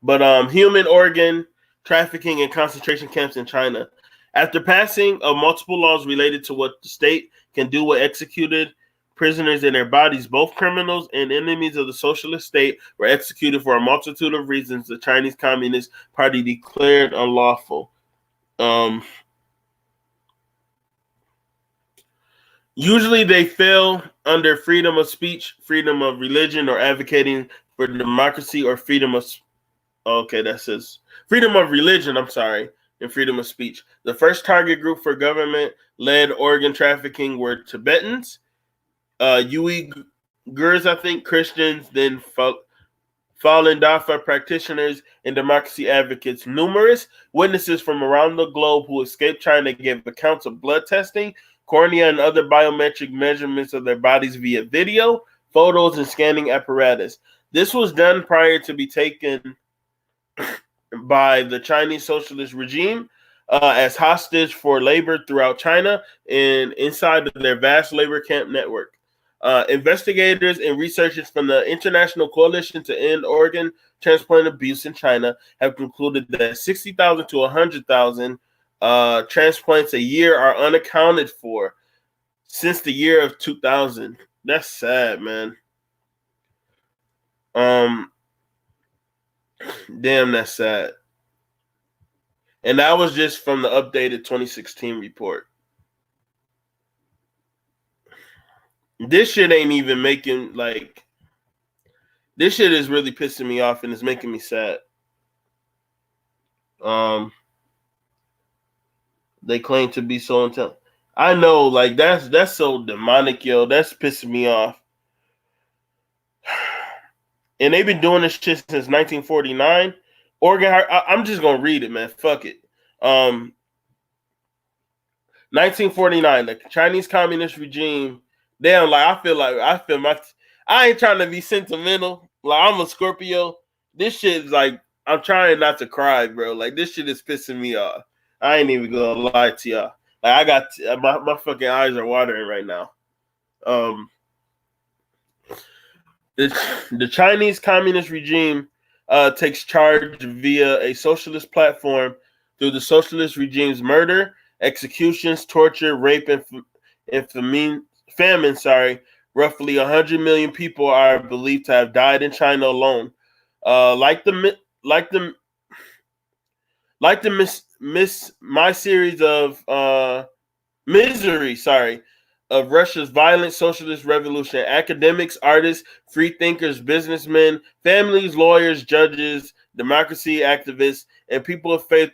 But human organ trafficking and concentration camps in China. After passing of multiple laws related to what the state can do with executed prisoners in their bodies, both criminals and enemies of the socialist state were executed for a multitude of reasons the Chinese Communist Party declared unlawful. Usually they fail under freedom of speech, freedom of religion, or advocating for democracy or freedom of okay, that says freedom of religion, I'm sorry, and freedom of speech. The first target group for government-led organ trafficking were Tibetans, Uyghurs, I think, Christians, then Falun Dafa practitioners and democracy advocates. Numerous witnesses from around the globe who escaped China gave accounts of blood testing, cornea, and other biometric measurements of their bodies via video, photos, and scanning apparatus. This was done prior to be taken by the Chinese socialist regime as hostage for labor throughout China and inside of their vast labor camp network. Investigators and researchers from the International Coalition to End Organ Transplant Abuse in China have concluded that 60,000 to 100,000 transplants a year are unaccounted for since the year of 2000. That's sad, man. Damn, that's sad. And that was just from the updated 2016 report. This shit ain't even making this shit is really pissing me off and it's making me sad. They claim to be so intelligent. I know, like that's so demonic, yo. That's pissing me off. And they've been doing this shit since 1949. I'm just gonna read it, man. Fuck it. 1949, the Chinese Communist regime. Damn, I I ain't trying to be sentimental. Like I'm a Scorpio. This shit is like I'm trying not to cry, bro. Like this shit is pissing me off. I ain't even gonna lie to y'all. Like I got my fucking eyes are watering right now. The Chinese Communist regime takes charge via a socialist platform through the socialist regime's murder, executions, torture, rape, and famine. Roughly 100 million people are believed to have died in China alone. Like the my series of misery. Of Russia's violent socialist revolution. Academics, artists, free thinkers, businessmen, families, lawyers, judges, democracy activists, and people of faith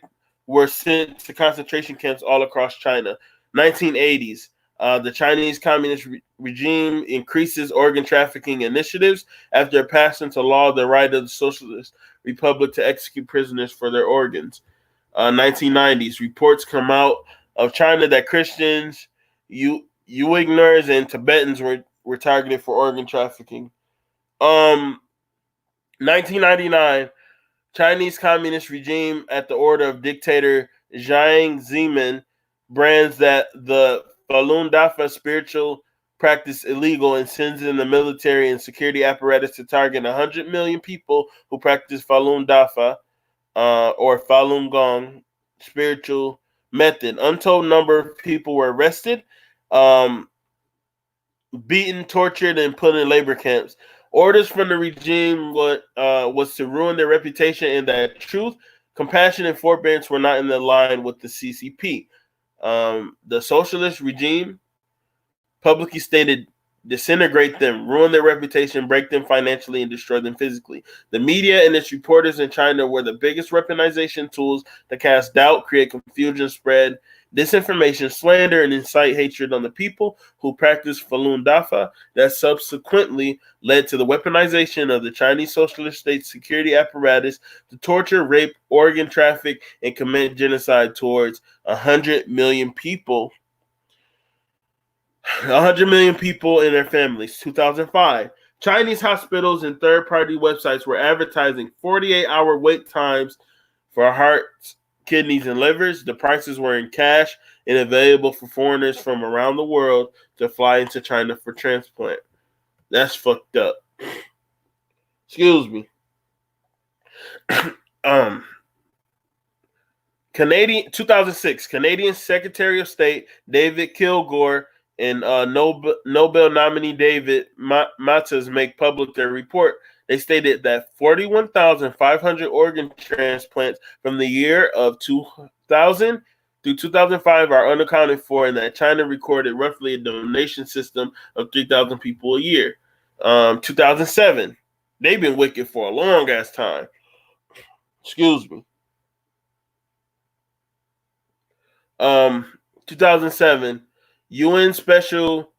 were sent to concentration camps all across China. 1980s. The Chinese Communist regime increases organ trafficking initiatives after passing into law the right of the Socialist Republic to execute prisoners for their organs. 1990s. Reports come out of China that Christians, Uyghurs and Tibetans were targeted for organ trafficking. 1999, Chinese Communist regime at the order of dictator Jiang Zemin brands that the Falun Dafa spiritual practice illegal and sends in the military and security apparatus to target 100 million people who practice Falun Dafa or Falun Gong spiritual method. Untold number of people were arrested, beaten, tortured, and put in labor camps. Orders from the regime was to ruin their reputation and that truth, compassion, and forbearance were not in the line with the CCP. The socialist regime publicly stated disintegrate them, ruin their reputation, break them financially, and destroy them physically. The media and its reporters in China were the biggest weaponization tools to cast doubt, create confusion, spread disinformation, slander, and incite hatred on the people who practiced Falun Dafa. That subsequently led to the weaponization of the Chinese Socialist State's security apparatus to torture, rape, organ traffic, and commit genocide towards 100 million people. 100 million people and their families. 2005. Chinese hospitals and third-party websites were advertising 48-hour wait times for hearts, kidneys, and livers. The prices were in cash and available for foreigners from around the world to fly into China for transplant. That's fucked up. Excuse me. Canadian 2006 Canadian Secretary of State David Kilgour and Nobel nominee David Matas make public their report. They stated that 41,500 organ transplants from the year of 2000 through 2005 are unaccounted for, and that China recorded roughly a donation system of 3,000 people a year. 2007, they've been wicked for a long ass time. Excuse me. 2007, UN Special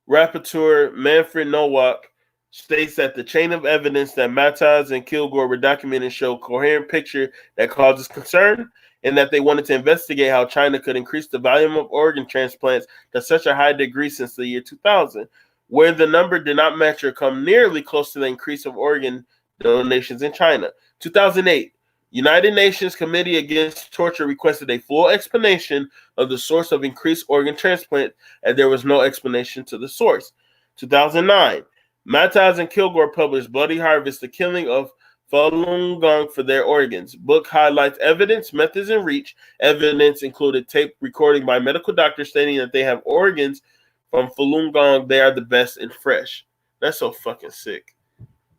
Rapporteur Manfred Nowak states that the chain of evidence that Matas and Kilgour were documenting show a coherent picture that causes concern, and that they wanted to investigate how China could increase the volume of organ transplants to such a high degree since the year 2000, where the number did not match or come nearly close to the increase of organ donations in China. 2008, United Nations Committee Against Torture requested a full explanation of the source of increased organ transplant, and there was no explanation to the source. 2009, Matas and Kilgour published Bloody Harvest, the killing of Falun Gong for their organs. Book highlights evidence, methods, and reach. Evidence included tape recording by medical doctors stating that they have organs from Falun Gong. They are the best and fresh. That's so fucking sick.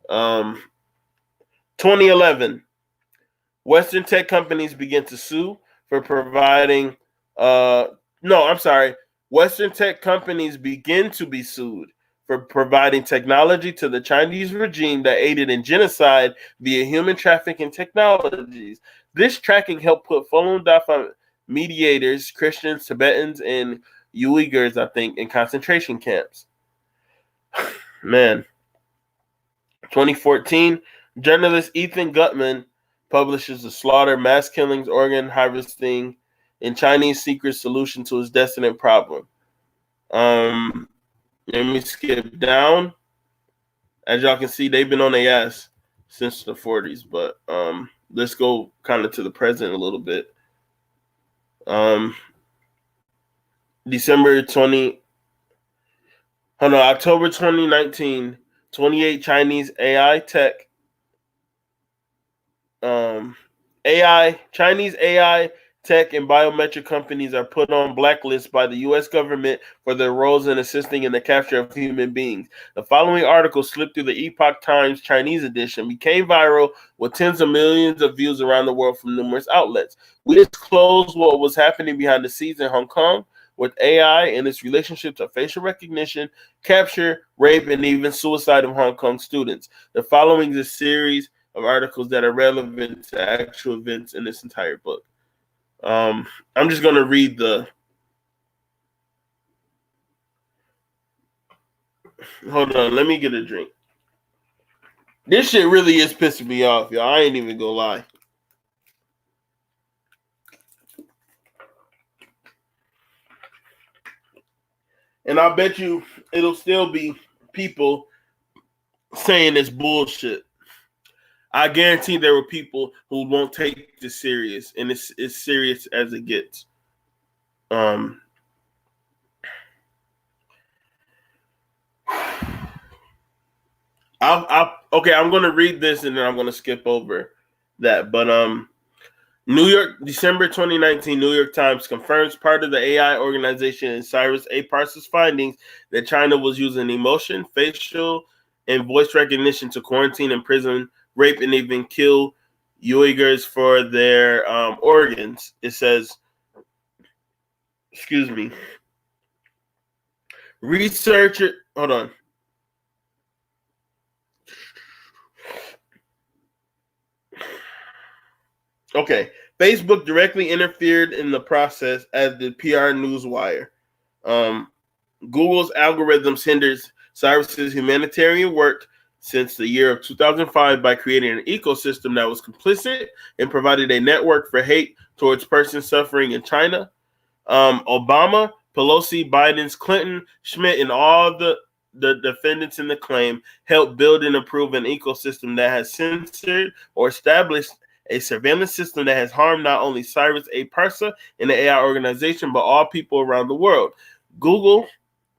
2011. Western tech companies begin to sue for providing Western tech companies begin to be sued for providing technology to the Chinese regime that aided in genocide via human trafficking technologies. This tracking helped put Falun Dafa mediators, Christians, Tibetans, and Uyghurs, I think, in concentration camps. Man. 2014, journalist Ethan Gutman publishes The Slaughter, Mass Killings, Organ Harvesting, and Chinese Secret Solution to Its Destined Problem. Let me skip down. As y'all can see, they've been on their ass since the 40s, but let's go kind of to the present a little bit. October 2019, 28 Chinese AI tech Chinese AI tech and biometric companies are put on blacklists by the U.S. government for their roles in assisting in the capture of human beings. The following article slipped through the Epoch Times Chinese edition, became viral with tens of millions of views around the world from numerous outlets. We disclosed what was happening behind the scenes in Hong Kong with AI and its relationship to facial recognition, capture, rape, and even suicide of Hong Kong students. The following is a series of articles that are relevant to actual events in this entire book. I'm just going to read the... Hold on, let me get a drink. This shit really is pissing me off, y'all. I ain't even gonna lie. And I bet you it'll still be people saying it's bullshit. I guarantee there were people who won't take this serious, and it's as serious as it gets. Okay, I'm going to read this and then I'm going to skip over that. But New York, December 2019, New York Times confirms part of the AI organization Cyrus A. Parsons' findings that China was using emotion, facial, and voice recognition to quarantine, imprison, rape, and even kill Uyghurs for their organs. It says, excuse me, Researcher, hold on. Okay, Facebook directly interfered in the process as the PR Newswire. Um, Google's algorithms hinders Cyrus's humanitarian work since the year of 2005 by creating an ecosystem that was complicit and provided a network for hate towards persons suffering in China. Obama, Pelosi, Biden's, Clinton, Schmidt, and all the defendants in the claim helped build and improve an ecosystem that has censored or established a surveillance system that has harmed not only Cyrus A. Parsa and the AI organization, but all people around the world. Google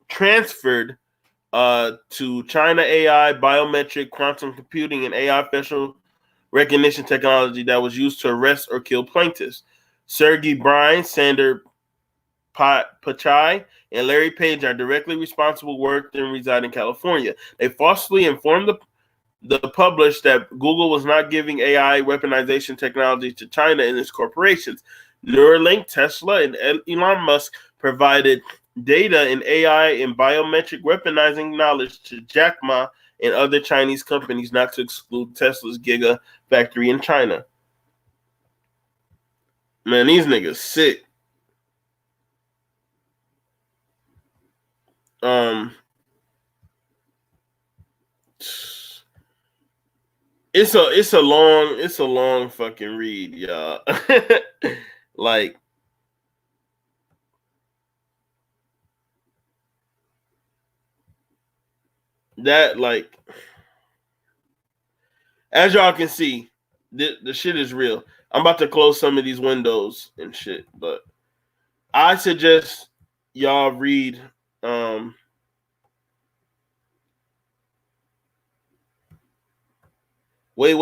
transferred to China AI, biometric, quantum computing, and AI facial recognition technology that was used to arrest or kill plaintiffs. Sergey Brin, Sander Pichai, and Larry Page are directly responsible, worked and reside in California. They falsely informed the publish that Google was not giving AI weaponization technology to China and its corporations. Neuralink, Tesla, and Elon Musk provided data in AI and biometric weaponizing knowledge to Jack Ma and other Chinese companies, not to exclude Tesla's Giga factory in China. Man, these niggas sick. It's a long fucking read, y'all. Like that, like as y'all can see, the shit is real. I'm about to close some of these windows and shit, but I suggest y'all read wait.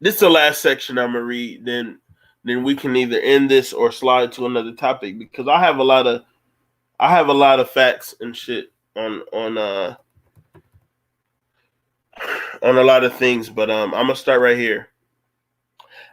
This is the last section I'm gonna read. Then we can either end this or slide to another topic because I have a lot of facts and shit on a lot of things. But I'm gonna start right here.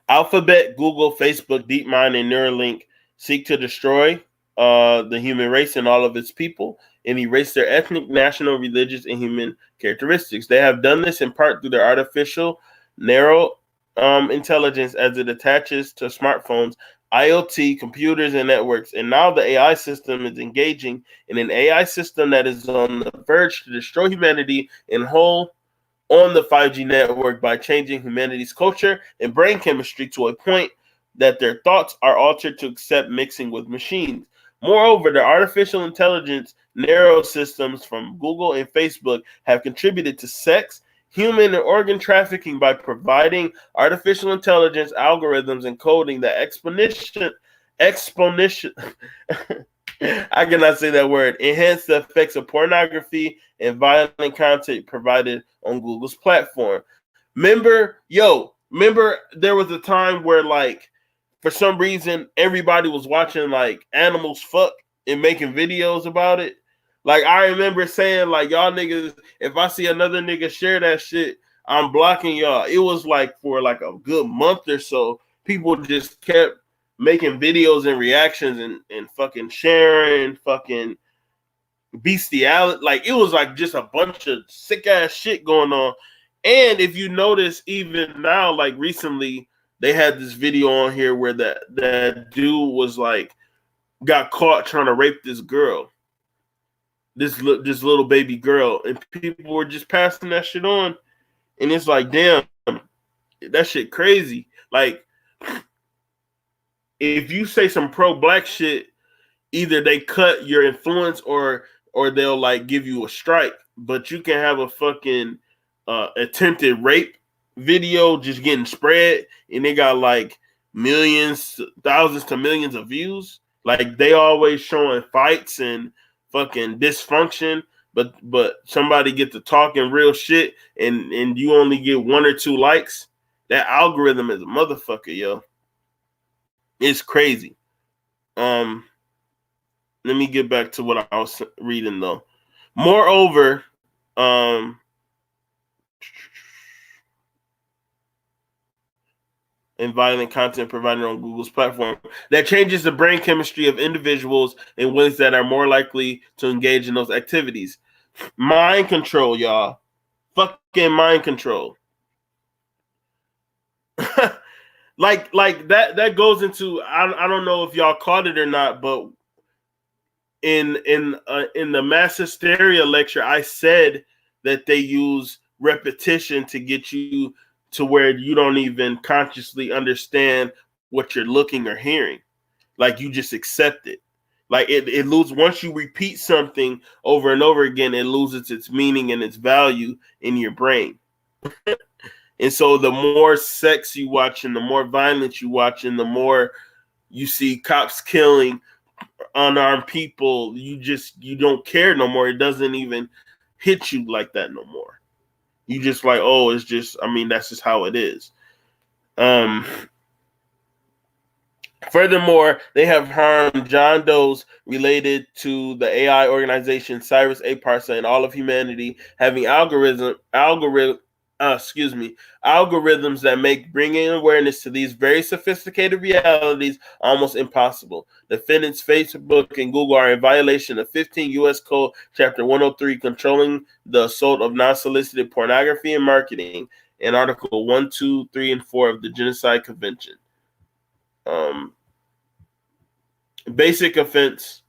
Alphabet, Google, Facebook, DeepMind, and Neuralink seek to destroy the human race and all of its people and erase their ethnic, national, religious, and human characteristics. They have done this in part through their artificial narrow intelligence as it attaches to smartphones, IoT, computers, and networks. And now the AI system is engaging in an AI system that is on the verge to destroy humanity in whole on the 5G network by changing humanity's culture and brain chemistry to a point that their thoughts are altered to accept mixing with machines. Moreover, the artificial intelligence narrow systems from Google and Facebook have contributed to sex, human, and organ trafficking by providing artificial intelligence algorithms and coding that exponential I cannot say that word. Enhance the effects of pornography and violent content provided on Google's platform. Remember there was a time where like for some reason everybody was watching like animals fuck and making videos about it. Like I remember saying like y'all niggas, if I see another nigga share that shit, I'm blocking y'all. It was like for like a good month or so, people just kept making videos and reactions and fucking sharing fucking bestiality. Like it was like just a bunch of sick ass shit going on. And if you notice, even now, like recently, they had this video on here where that dude was like got caught trying to rape this girl, this little baby girl, and people were just passing that shit on, and it's like, damn, that shit crazy. Like, if you say some pro black shit, either they cut your influence or they'll like give you a strike. But you can have a fucking attempted rape video just getting spread, and they got like millions, thousands to millions of views. Like they always showing fights and fucking dysfunction, but somebody get to talking real shit, and you only get 1 or 2 likes. That algorithm is a motherfucker, yo. It's crazy. Let me get back to what I was reading though. Moreover, and violent content provided on Google's platform that changes the brain chemistry of individuals in ways that are more likely to engage in those activities. Mind control, y'all. Fucking mind control. like that goes into I don't know if y'all caught it or not, but in the mass hysteria lecture, I said that they use repetition to get you to where you don't even consciously understand what you're looking or hearing. Like you just accept it. Like it loses once you repeat something over and over again, it loses its meaning and its value in your brain. And so the more sex you watch and the more violence you watch and the more you see cops killing unarmed people, you don't care no more. It doesn't even hit you like that no more. You just like, oh, it's just, I mean, that's just how it is. Furthermore, they have harmed John Does related to the AI organization Cyrus A. Parsa and all of humanity, having algorithms that make bringing awareness to these very sophisticated realities almost impossible. Defendants Facebook and Google are in violation of 15 U.S. Code Chapter 103, controlling the assault of non-solicited pornography and marketing, and Article 1, 2, 3, and 4 of the Genocide Convention. Basic offense.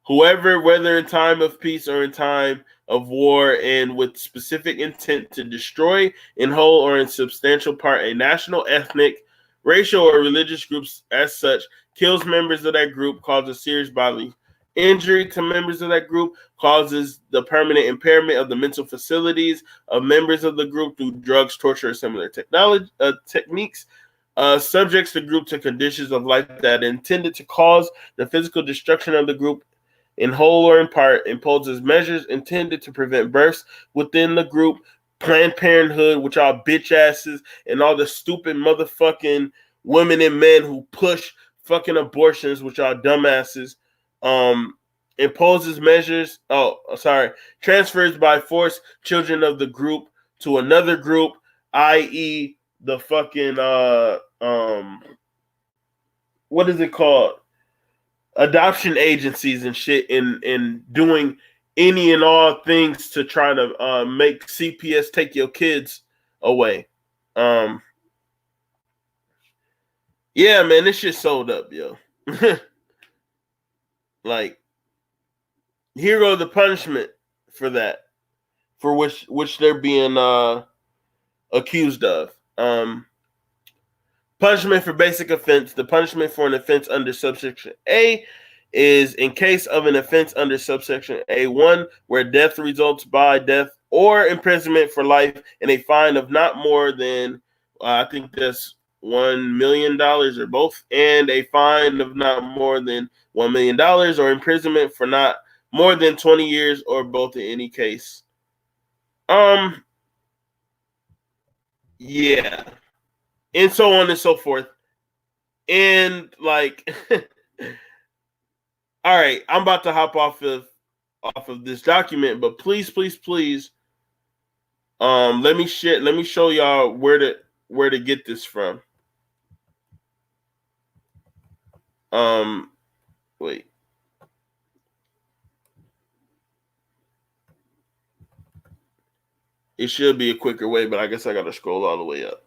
Whoever, whether in time of peace or in time of war, and with specific intent to destroy in whole or in substantial part a national, ethnic, racial, or religious groups as such, kills members of that group, causes serious bodily injury to members of that group, causes the permanent impairment of the mental facilities of members of the group through drugs, torture, or similar techniques, subjects the group to conditions of life that are intended to cause the physical destruction of the group in whole or in part, imposes measures intended to prevent births within the group, Planned Parenthood, which are bitch asses, and all the stupid motherfucking women and men who push fucking abortions, which are dumbasses, imposes measures, transfers by force children of the group to another group, i.e., the fucking what is it called? Adoption agencies and shit, in doing any and all things to try to make CPS take your kids away. Yeah, man, this shit sold up, yo. Like, here go the punishment for that, for which they're being accused of. Punishment for basic offense. The punishment for an offense under subsection A is in case of an offense under subsection A1 where death results by death or imprisonment for life and a fine of not more than, I think that's $1 million or both, and a fine of not more than $1 million or imprisonment for not more than 20 years or both in any case. Yeah. And so on and so forth. And like all right, I'm about to hop off of this document, but please let me show y'all where to get this from. Wait. It should be a quicker way, but I guess I got to scroll all the way up.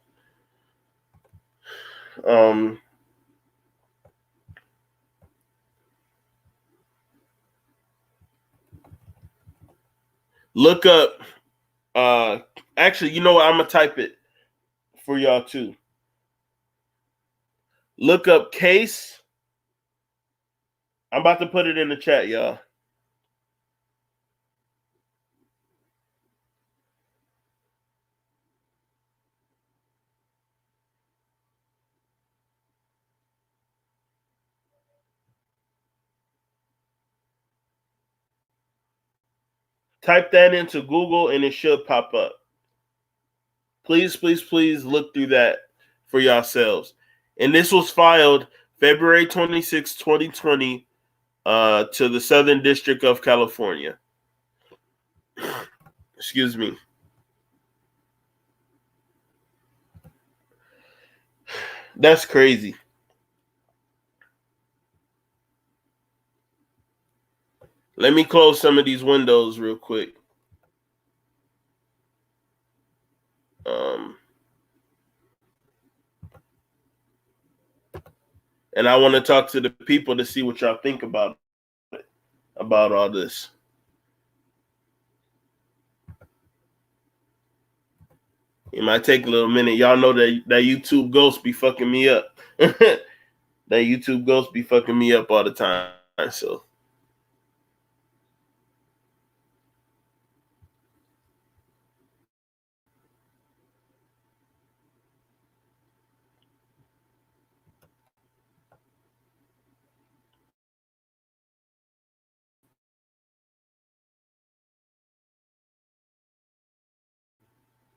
Look up. Actually, you know what? I'm gonna type it for y'all too. Look up case. I'm about to put it in the chat, y'all. Type that into Google and it should pop up. Please look through that for yourselves. And this was filed February 26, 2020, to the Southern District of California. Excuse me. That's crazy. Let me close some of these windows real quick. And I want to talk to the people to see what y'all think about it, about all this. It might take a little minute. Y'all know that YouTube ghost be fucking me up. That YouTube ghost be fucking me up all the time. So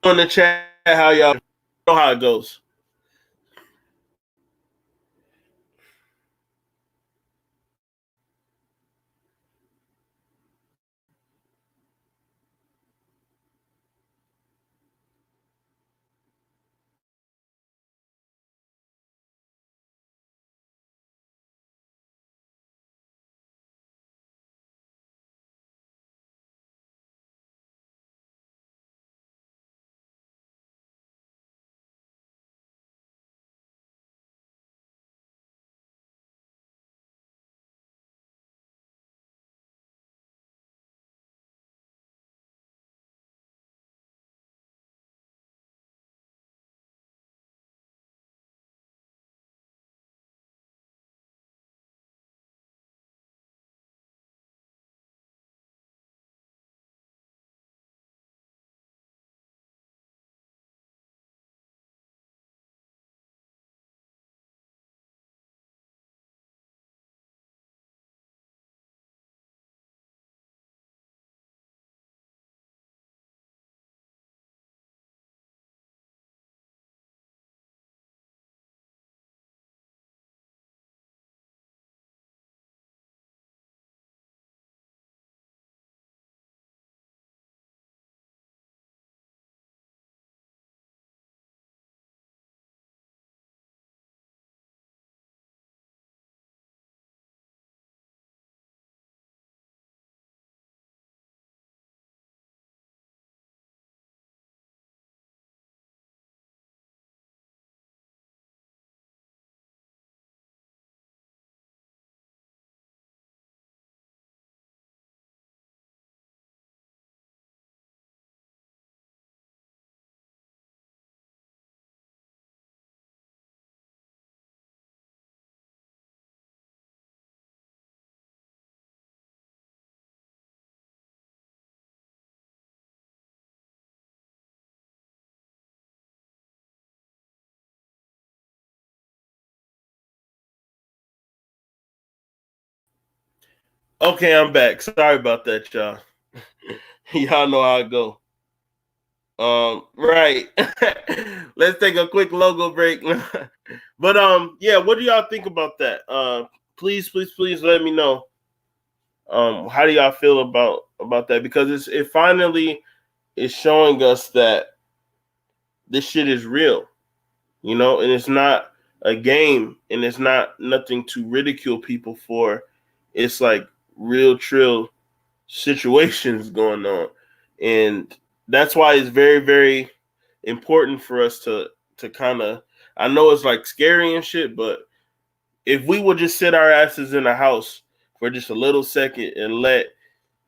on the chat, how y'all know how it goes. Okay, I'm back. Sorry about that, y'all. Y'all know how I go. Right. Let's take a quick logo break. But yeah, what do y'all think about that? Please let me know. How do y'all feel about that? Because it finally is showing us that this shit is real, and it's not a game, and it's not nothing to ridicule people for. It's like real trill situations going on, and that's why it's very, very important for us to kind of. I know it's like scary and shit, but if we would just sit our asses in the house for just a little second and let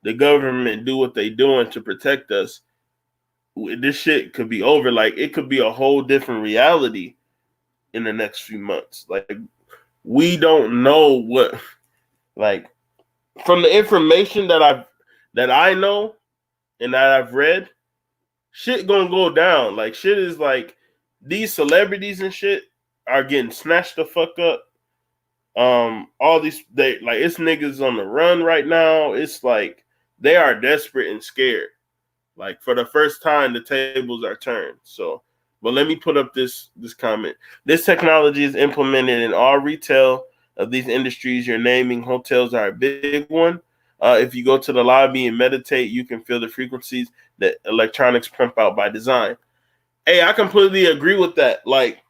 the government do what they doing to protect us, this shit could be over. Like it could be a whole different reality in the next few months. Like we don't know what, like, from the information that I know and that I've read, shit gonna go down. Like shit is like these celebrities and shit are getting snatched the fuck up. All these they like it's niggas on the run right now. It's like they are desperate and scared. Like for the first time, the tables are turned. So, but let me put up this comment. This technology is implemented in all retail of these industries. You're naming hotels are a big one. If you go to the lobby and meditate, you can feel the frequencies that electronics pump out by design. Hey, I completely agree with that. Like,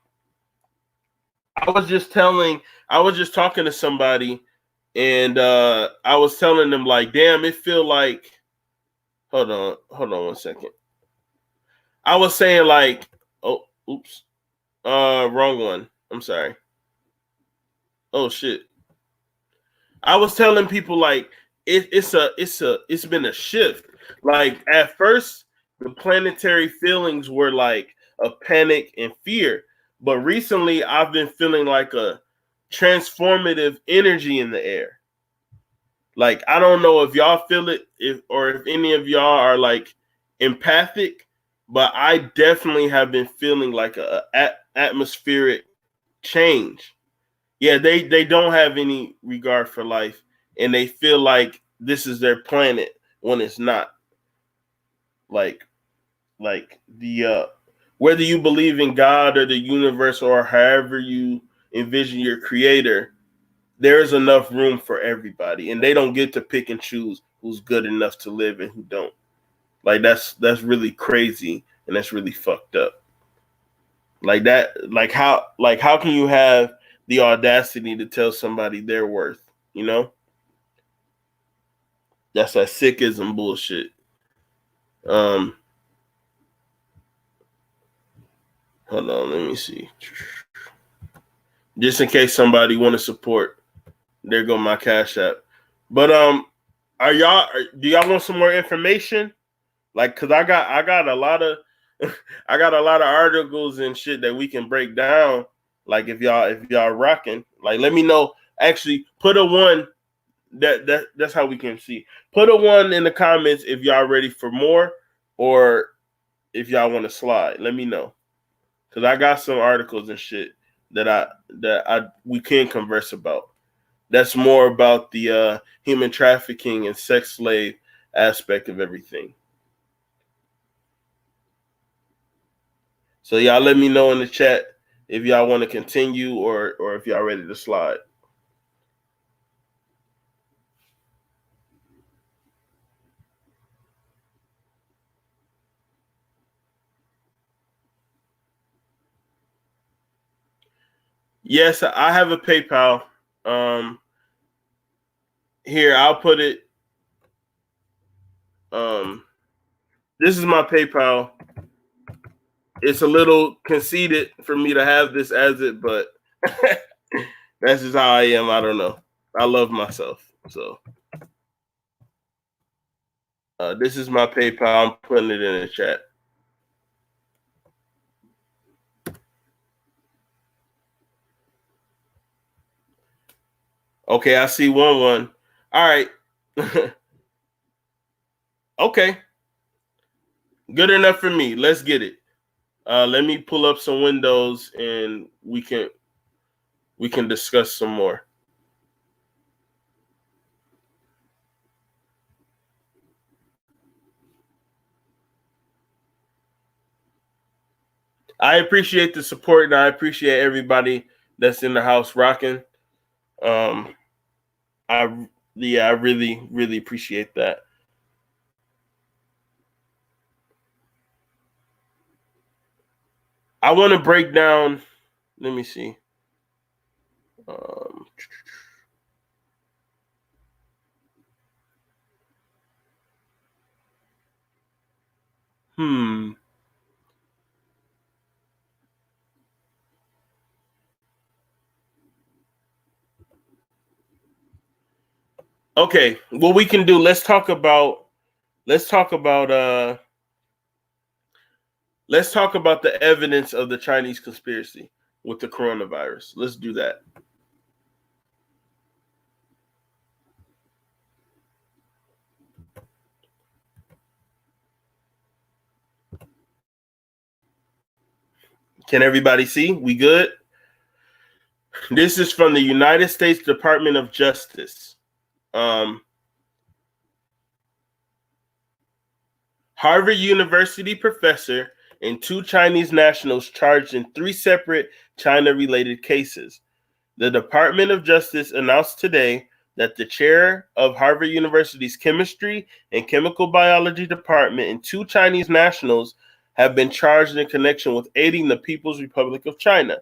I was just talking to somebody, and I was telling them, like, damn, it feel like, hold on 1 second. I was saying, like, oh, oops, wrong one. I'm sorry. Oh shit. I was telling people, like, it's been a shift. Like, at first, the planetary feelings were like a panic and fear, but recently I've been feeling like a transformative energy in the air. Like, I don't know if y'all feel it, if any of y'all are like empathic, but I definitely have been feeling like a atmospheric change. Yeah, they don't have any regard for life, and they feel like this is their planet when it's not. Like the whether you believe in God or the universe or however you envision your creator, there is enough room for everybody, and they don't get to pick and choose who's good enough to live and who don't. Like, that's really crazy, and that's really fucked up. Like that, how can you have the audacity to tell somebody their worth? You know, that's that sickism bullshit. Um, Hold on, let me see. Just in case somebody want to support, there go my Cash App. But do y'all want some more information? Like, cause I got a lot of I got a lot of articles and shit that we can break down. Like, if y'all rocking, like, let me know. Actually, put a one. That's how we can see. Put a one in the comments if y'all ready for more, or if y'all want to slide. Let me know, cause I got some articles and shit that we can converse about. That's more about the human trafficking and sex slave aspect of everything. So y'all let me know in the chat if y'all want to continue, or if y'all ready to slide. Yes, I have a PayPal. Here, I'll put it. This is my PayPal. It's a little conceited for me to have this as it, but that's just how I am. I don't know. I love myself. So this is my PayPal. I'm putting it in the chat. Okay, I see one. All right. Okay. Good enough for me. Let's get it. Let me pull up some windows and we can discuss some more. I appreciate the support, and I appreciate everybody that's in the house rocking. I really, really appreciate that. I want to break down. Let me see. Okay, what we can do? Let's talk about the evidence of the Chinese conspiracy with the coronavirus. Let's do that. Can everybody see? We good? This is from the United States Department of Justice. Harvard University professor and 2 Chinese nationals charged in 3 separate China-related cases. The Department of Justice announced today that the chair of Harvard University's chemistry and chemical biology department and 2 Chinese nationals have been charged in connection with aiding the People's Republic of China.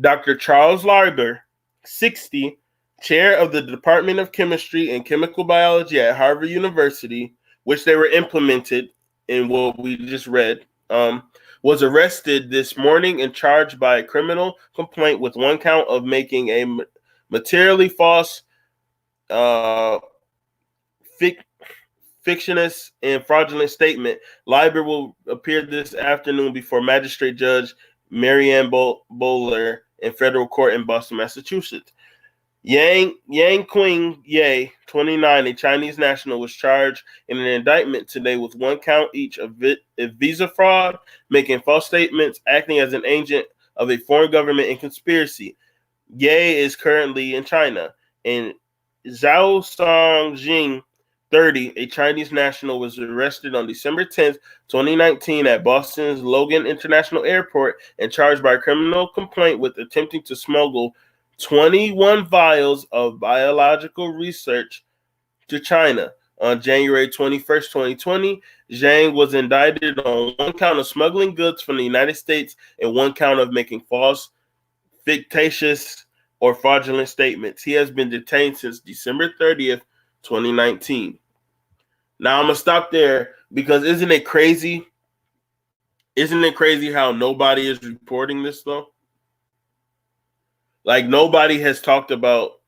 Dr. Charles Leiber, 60, chair of the Department of Chemistry and Chemical Biology at Harvard University, which they were implemented in what we just read, was arrested this morning and charged by a criminal complaint with 1 count of making a materially false, fictitious, and fraudulent statement. Leiber will appear this afternoon before Magistrate Judge Marianne Bowler in federal court in Boston, Massachusetts. Yang Qing Ye, 29, a Chinese national, was charged in an indictment today with 1 count each of visa fraud, making false statements, acting as an agent of a foreign government, and conspiracy. Ye is currently in China. And Zhao Songjing, 30, a Chinese national, was arrested on December 10th, 2019 at Boston's Logan International Airport and charged by a criminal complaint with attempting to smuggle 21 vials of biological research to China. On January 21st, 2020, Zhang was indicted on 1 count of smuggling goods from the United States and 1 count of making false, fictitious, or fraudulent statements. He has been detained since December 30th, 2019. Now I'm going to stop there because isn't it crazy? Isn't it crazy how nobody is reporting this though? Like nobody has talked about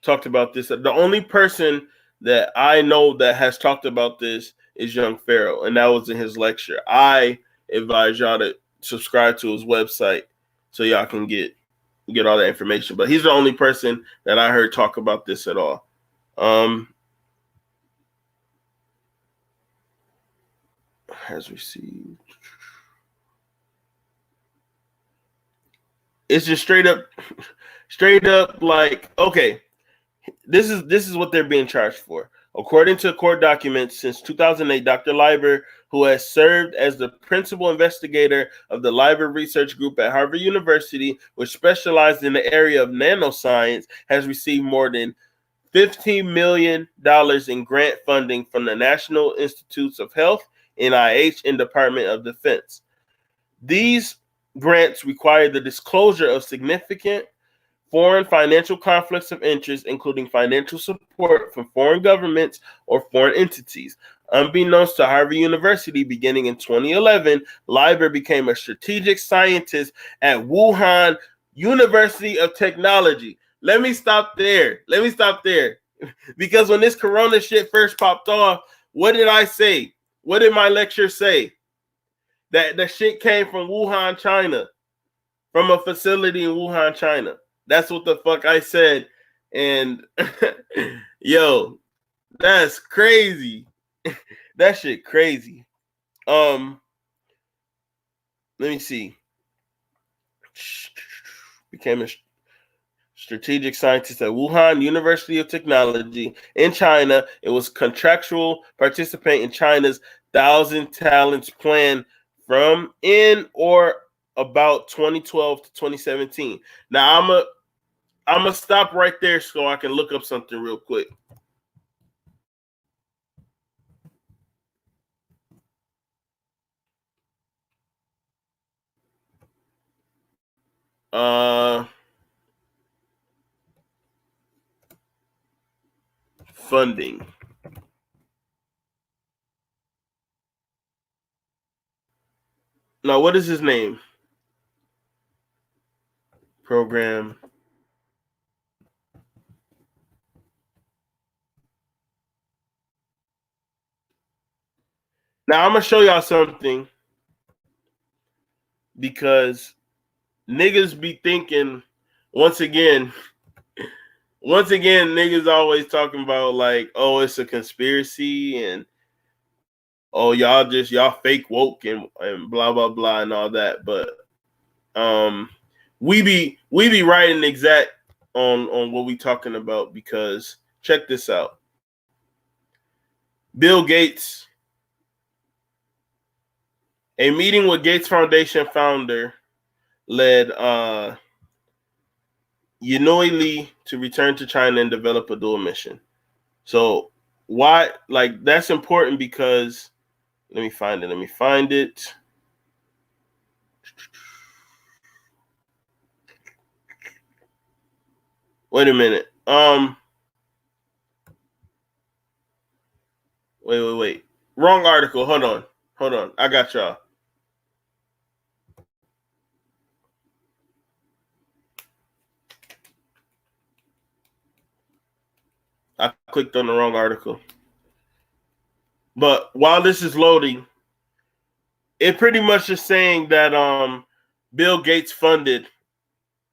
this. The only person that I know that has talked about this is Young Pharaoh, and that was in his lecture. I advise y'all to subscribe to his website so y'all can get all that information. But he's the only person that I heard talk about this at all. Has received. It's just straight up like, okay, this is what they're being charged for. According to court documents, since 2008, Dr. Leiber, who has served as the principal investigator of the Leiber Research Group at Harvard University, which specialized in the area of nanoscience, has received more than $15 million in grant funding from the National Institutes of Health, NIH, and Department of Defense. These grants require the disclosure of significant foreign financial conflicts of interest, including financial support from foreign governments or foreign entities. Unbeknownst to Harvard University, beginning in 2011, Leiber became a strategic scientist at Wuhan University of Technology. Let me stop there. Because when this corona shit first popped off, what did I say? What did my lecture say? That the shit came from Wuhan, China, from a facility in Wuhan, China. That's what the fuck I said. And yo, that's crazy. That shit crazy. Let me see. Became a strategic scientist at Wuhan University of Technology in China. It was contractual participant in China's 1,000 Talents Plan from in or about 2012 to 2017. Now I'm gonna stop right there so I can look up something real quick. Funding. Now, what is his name? Program. Now, I'm going to show y'all something because niggas be thinking, once again, niggas always talking about like, oh, it's a conspiracy and oh, y'all fake woke and blah, blah, blah and all that. But we be writing exact on what we talking about because check this out. Bill Gates, a meeting with Gates Foundation founder led Yinoi Lee to return to China and develop a dual mission. So why, like, that's important because let me find it. Wait a minute. Wait. Wrong article. Hold on. I got y'all. I clicked on the wrong article. But while this is loading, it pretty much is saying that Bill Gates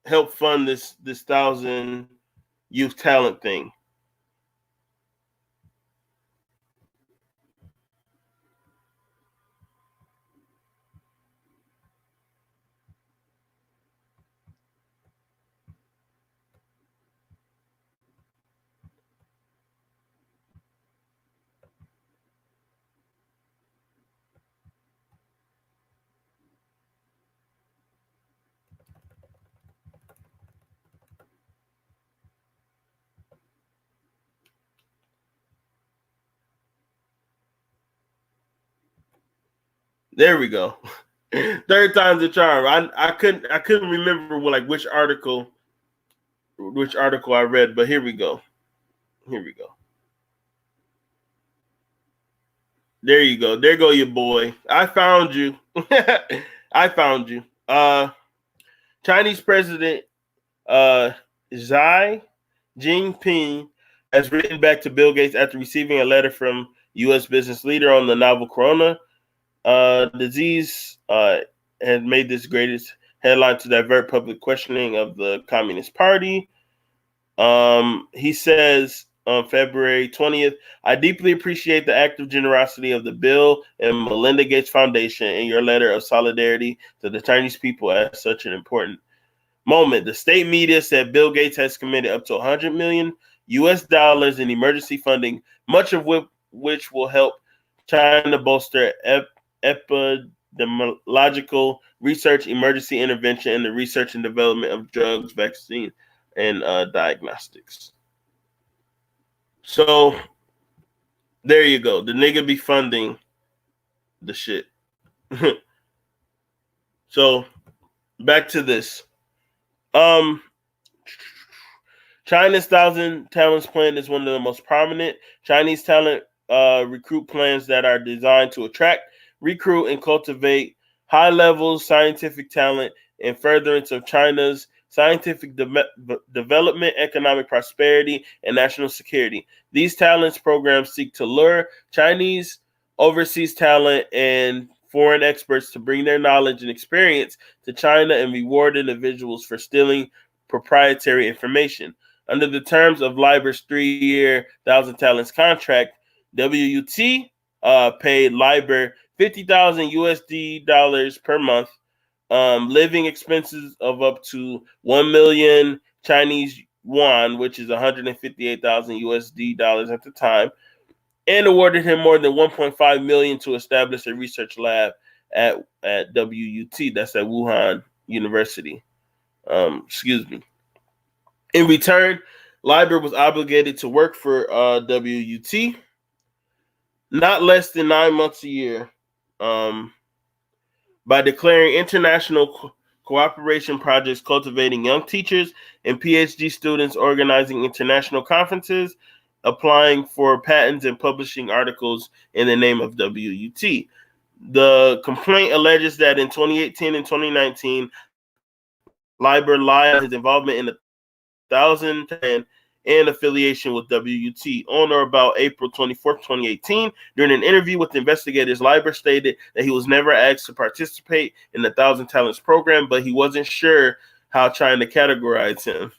helped fund this 1,000 youth talent thing. There we go. Third time's a charm. I couldn't remember which article I read, but here we go. There you go. There go your boy. I found you. I found you. Chinese President Xi Jinping has written back to Bill Gates after receiving a letter from U.S. business leader on the novel corona disease. Had made this greatest headline to divert public questioning of the Communist Party. He says on February 20th, I deeply appreciate the active generosity of the Bill and Melinda Gates Foundation and your letter of solidarity to the Chinese people at such an important moment. The state media said Bill Gates has committed up to 100 million US dollars in emergency funding, much of which will help China bolster epidemiological research, emergency intervention, and the research and development of drugs, vaccines, and diagnostics. So there you go. The nigga be funding the shit. So back to this. China's 1,000 Talents Plan is one of the most prominent Chinese talent recruit plans that are designed to attract, recruit, and cultivate high-level scientific talent in furtherance of China's scientific development, economic prosperity, and national security. These talents programs seek to lure Chinese overseas talent and foreign experts to bring their knowledge and experience to China and reward individuals for stealing proprietary information. Under the terms of LIBOR's 3-year 1,000 Talents contract, WUT paid LIBOR 50,000 USD dollars per month, living expenses of up to 1 million Chinese yuan, which is 158,000 USD dollars at the time, and awarded him more than 1.5 million to establish a research lab at WUT. That's at Wuhan University. Excuse me. In return, LIBOR was obligated to work for WUT not less than 9 months a year by declaring international cooperation projects, cultivating young teachers and PhD students, organizing international conferences, applying for patents, and publishing articles in the name of WUT. The complaint alleges that in 2018 and 2019, LIBOR lied on his involvement in the 1,010 and affiliation with WUT. On or about April 24th, 2018, during an interview with investigators, LIBOR stated that he was never asked to participate in the 1,000 Talents program, but he wasn't sure how China categorized him.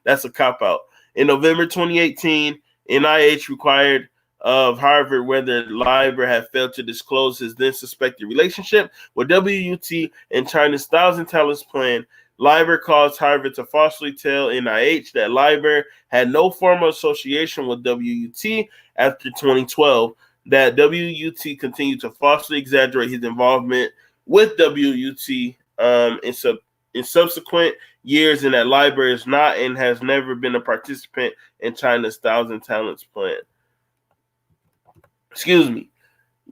That's a cop-out. In November 2018, NIH required of Harvard whether LIBOR had failed to disclose his then suspected relationship with WUT and China's 1,000 Talents plan. LIBOR caused Harvard to falsely tell NIH that LIBOR had no formal association with WUT after 2012, that WUT continued to falsely exaggerate his involvement with WUT in subsequent years in that library is not and has never been a participant in China's Thousand Talents Plan. Excuse me.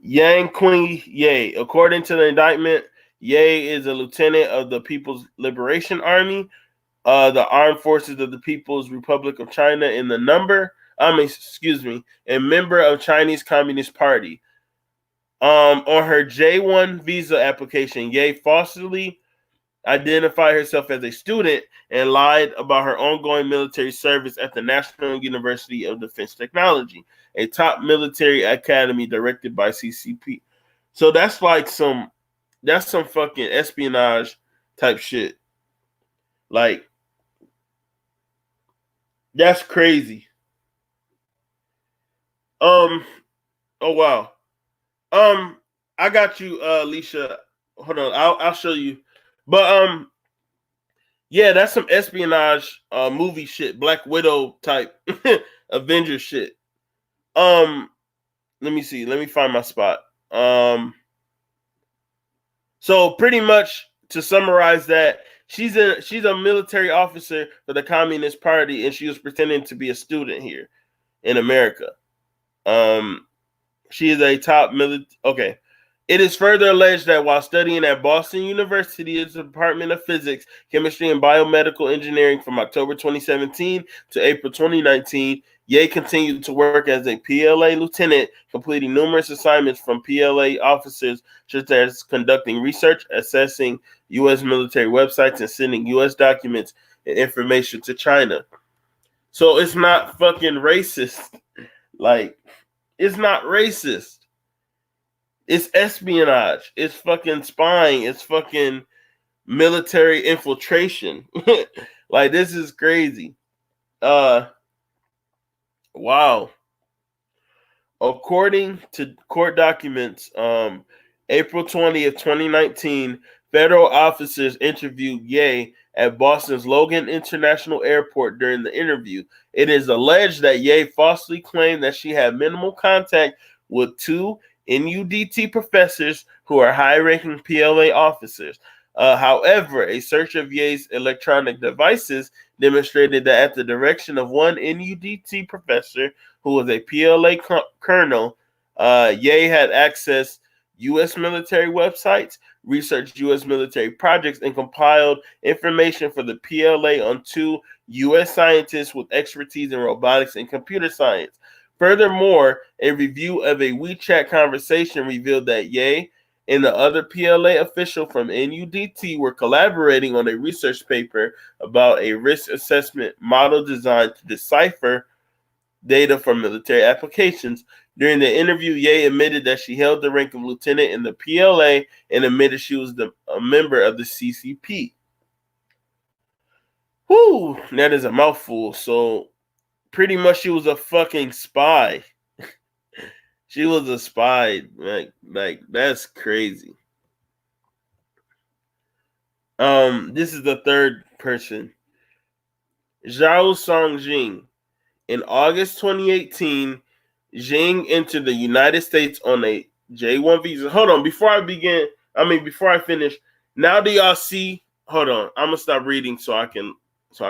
Yang Qing Ye. According to the indictment, Ye is a lieutenant of the People's Liberation Army, the Armed Forces of the People's Republic of China in the number. A member of Chinese Communist Party. On her J-1 visa application, Ye falsely identified herself as a student and lied about her ongoing military service at the National University of Defense Technology, a top military academy directed by CCP. So that's like some fucking espionage type shit. Like, that's crazy. Oh wow. I got you, Alicia. Hold on, I'll show you. But yeah, that's some espionage movie shit, Black Widow type Avenger shit. Let me see. Let me find my spot. So pretty much to summarize that, she's a military officer for the Communist Party, and she was pretending to be a student here in America. She is a top military. Okay. It is further alleged that while studying at Boston University's Department of Physics, Chemistry, and Biomedical Engineering from October 2017 to April 2019, Ye continued to work as a PLA lieutenant, completing numerous assignments from PLA officers, such as conducting research, assessing U.S. military websites, and sending U.S. documents and information to China. So it's not fucking racist. Like, it's not racist. It's espionage. It's fucking spying. It's fucking military infiltration. Like, this is crazy. Wow. According to court documents, April 20th, 2019, federal officers interviewed Ye at Boston's Logan International Airport. During the interview, it is alleged that Ye falsely claimed that she had minimal contact with two NUDT professors who are high-ranking PLA officers. However, a search of Ye's electronic devices demonstrated that at the direction of one NUDT professor who was a PLA colonel, Ye had accessed U.S. military websites, researched U.S. military projects, and compiled information for the PLA on two U.S. scientists with expertise in robotics and computer science. Furthermore, a review of a WeChat conversation revealed that Ye and the other PLA official from NUDT were collaborating on a research paper about a risk assessment model designed to decipher data from military applications. During the interview, Ye admitted that she held the rank of lieutenant in the PLA and admitted she was a member of the CCP. Whew, that is a mouthful. So pretty much she was a fucking spy. She was a spy. Like that's crazy. This is the third person. Zhao Songjing. In August 2018, Jing entered the United States on a J-1 visa. Hold on, before I finish, now do y'all see? Hold on, I'm gonna stop reading so I can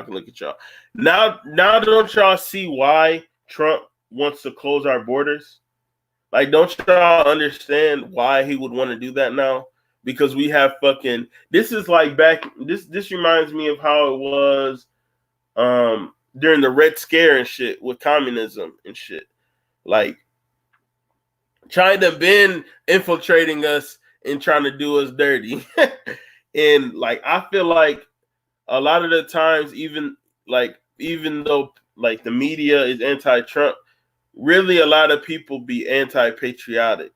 look at y'all. Now don't y'all see why Trump wants to close our borders? Like, don't y'all understand why he would want to do that now? Because we have fucking, this is like back, this reminds me of how it was during the Red Scare and shit with communism and shit. Like, China been infiltrating us and trying to do us dirty. And like, I feel like a lot of the times, even though like the media is anti-Trump, really a lot of people be anti-patriotic,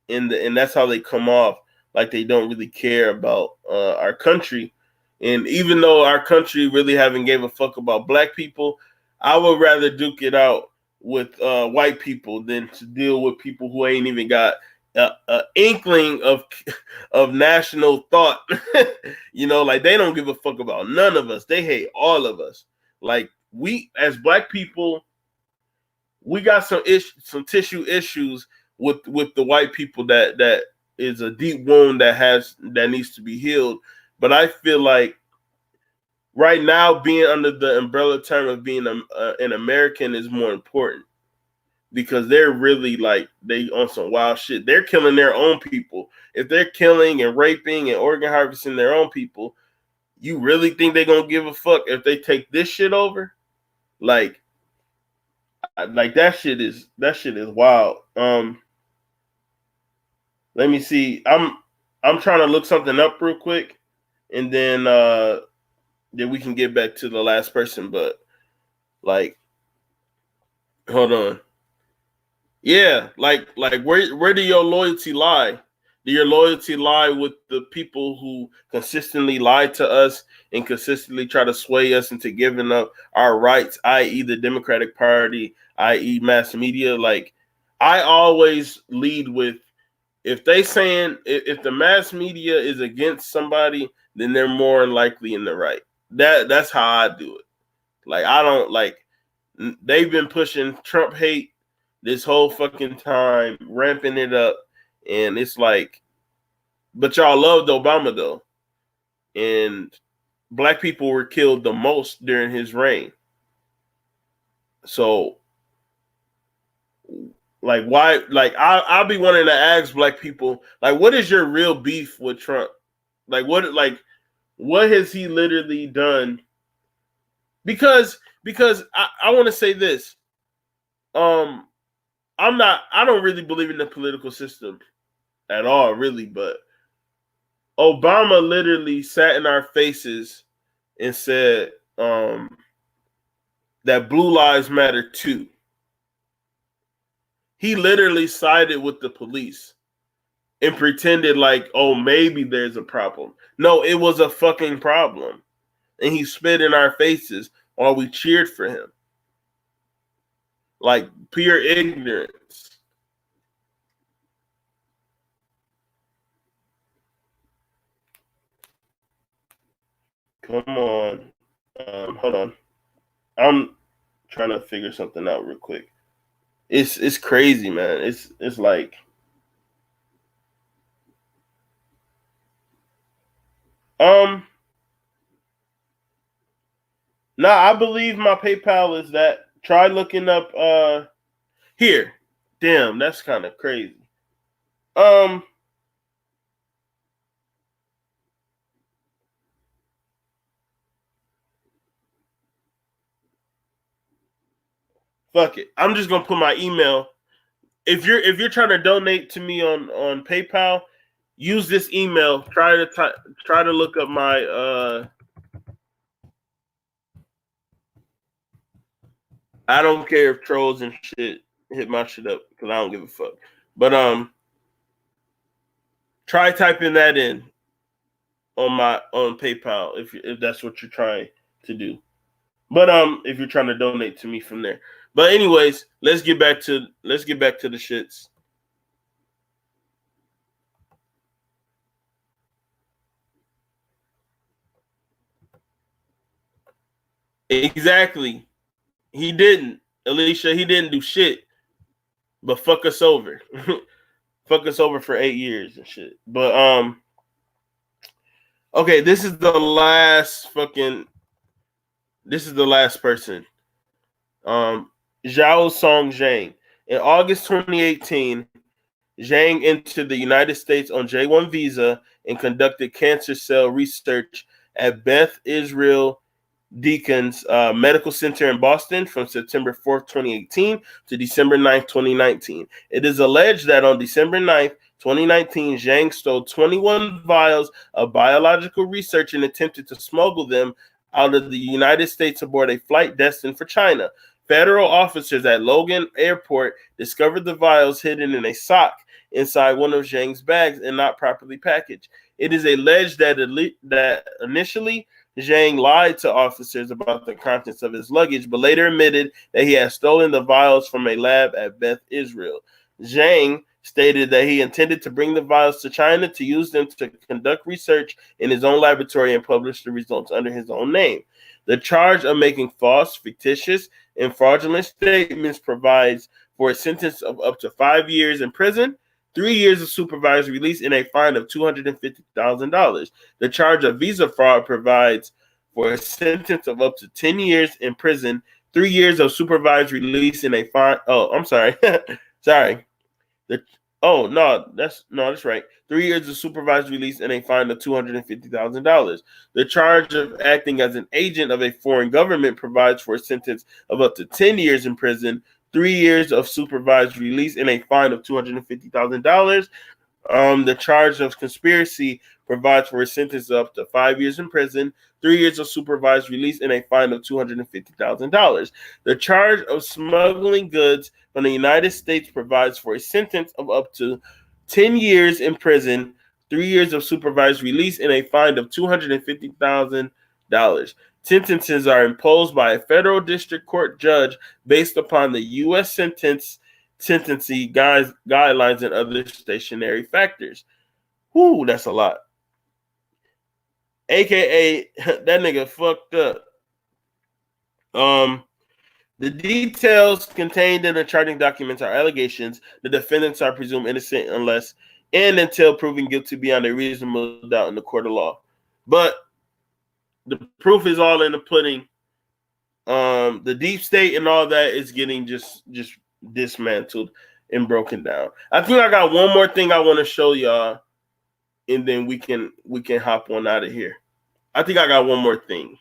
and that's how they come off, like they don't really care about our country. And even though our country really haven't gave a fuck about black people, I would rather duke it out with white people than to deal with people who ain't even got an inkling of national thought. You know, like they don't give a fuck about none of us. They hate all of us. Like, we as black people, we got some tissue issues with the white people that is a deep wound that needs to be healed. But I feel like right now, being under the umbrella term of being an American is more important because they're really like they on some wild shit. They're killing their own people. If they're killing and raping and organ harvesting their own people, you really think they're gonna give a fuck if they take this shit over? Like that shit is wild. Let me see. I'm trying to look something up real quick, and then we can get back to the last person. But like, hold on. Yeah, like where do your loyalty lie? Do your loyalty lie with the people who consistently lie to us and consistently try to sway us into giving up our rights, i.e., the Democratic Party, i.e., mass media? Like, I always lead with if they saying if the mass media is against somebody, then they're more likely in the right. That's how I do it. Like, I don't like they've been pushing Trump hate this whole fucking time, ramping it up, and it's like, but y'all loved Obama though, and black people were killed the most during his reign. So, like, why? Like, I'll be wanting to ask black people, like, what is your real beef with Trump? What has he literally done? Because I want to say this. Um, I don't really believe in the political system at all, really, but Obama literally sat in our faces and said that blue lives matter too. He literally sided with the police and pretended like, oh, maybe there's a problem. No, it was a fucking problem. And he spit in our faces while we cheered for him. Like, pure ignorance. Come on. Hold on. I'm trying to figure something out real quick. It's crazy, man. It's like um nah, I believe my PayPal is that. Try looking up here. Damn, that's kind of crazy. Um Fuck it. I'm just gonna put my email. If you're trying to donate to me on PayPal, use this email. Try to look up my I don't care if trolls and shit hit my shit up because I don't give a fuck. But try typing that in on PayPal if that's what you're trying to do. But if you're trying to donate to me from there. But anyways, let's get back to the shits. Exactly. He didn't. Alicia, he didn't do shit but fuck us over. Fuck us over for 8 years and shit. But okay, this is the last person. Zhao Song Zhang. In August 2018, Zhang entered the United States on J-1 visa and conducted cancer cell research at Beth Israel Deacon's Medical Center in Boston from September 4th, 2018 to December 9th, 2019. It is alleged that on December 9th, 2019, Zhang stole 21 vials of biological research and attempted to smuggle them out of the United States aboard a flight destined for China. Federal officers at Logan Airport discovered the vials hidden in a sock inside one of Zhang's bags and not properly packaged. It is alleged that initially Zhang lied to officers about the contents of his luggage, but later admitted that he had stolen the vials from a lab at Beth Israel. Zhang stated that he intended to bring the vials to China to use them to conduct research in his own laboratory and publish the results under his own name. The charge of making false, fictitious, and fraudulent statements provides for a sentence of up to 5 years in prison, 3 years of supervised release, and a fine of $250,000. The charge of visa fraud provides for a sentence of up to 10 years in prison, 3 years of supervised release, and a fine. Oh, I'm sorry. Sorry. The that's right. 3 years of supervised release and a fine of $250,000. The charge of acting as an agent of a foreign government provides for a sentence of up to 10 years in prison, 3 years of supervised release, and a fine of $250,000. The charge of conspiracy provides for a sentence of up to 5 years in prison, 3 years of supervised release, and a fine of $250,000. The charge of smuggling goods from the United States provides for a sentence of up to 10 years in prison, 3 years of supervised release, and a fine of $250,000. Sentences are imposed by a federal district court judge based upon the U.S. sentencing guidelines and other stationary factors. Whoo, that's a lot. AKA, that nigga fucked up. The details contained in the charging documents are allegations. The defendants are presumed innocent unless and until proven guilty beyond a reasonable doubt in the court of law. But the proof is all in the pudding. The deep state and all that is getting just dismantled and broken down. I think I got one more thing I want to show y'all, and then we can hop on out of here. I think I got one more thing.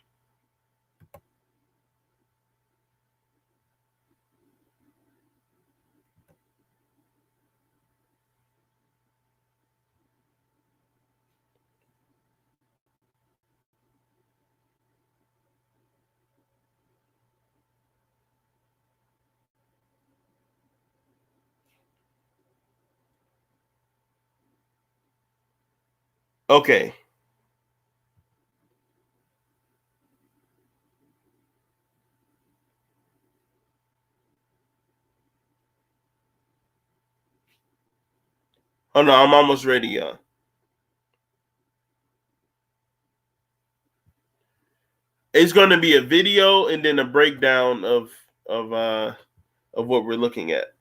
Okay. Oh no, I'm almost ready, y'all. It's going to be a video and then a breakdown of what we're looking at.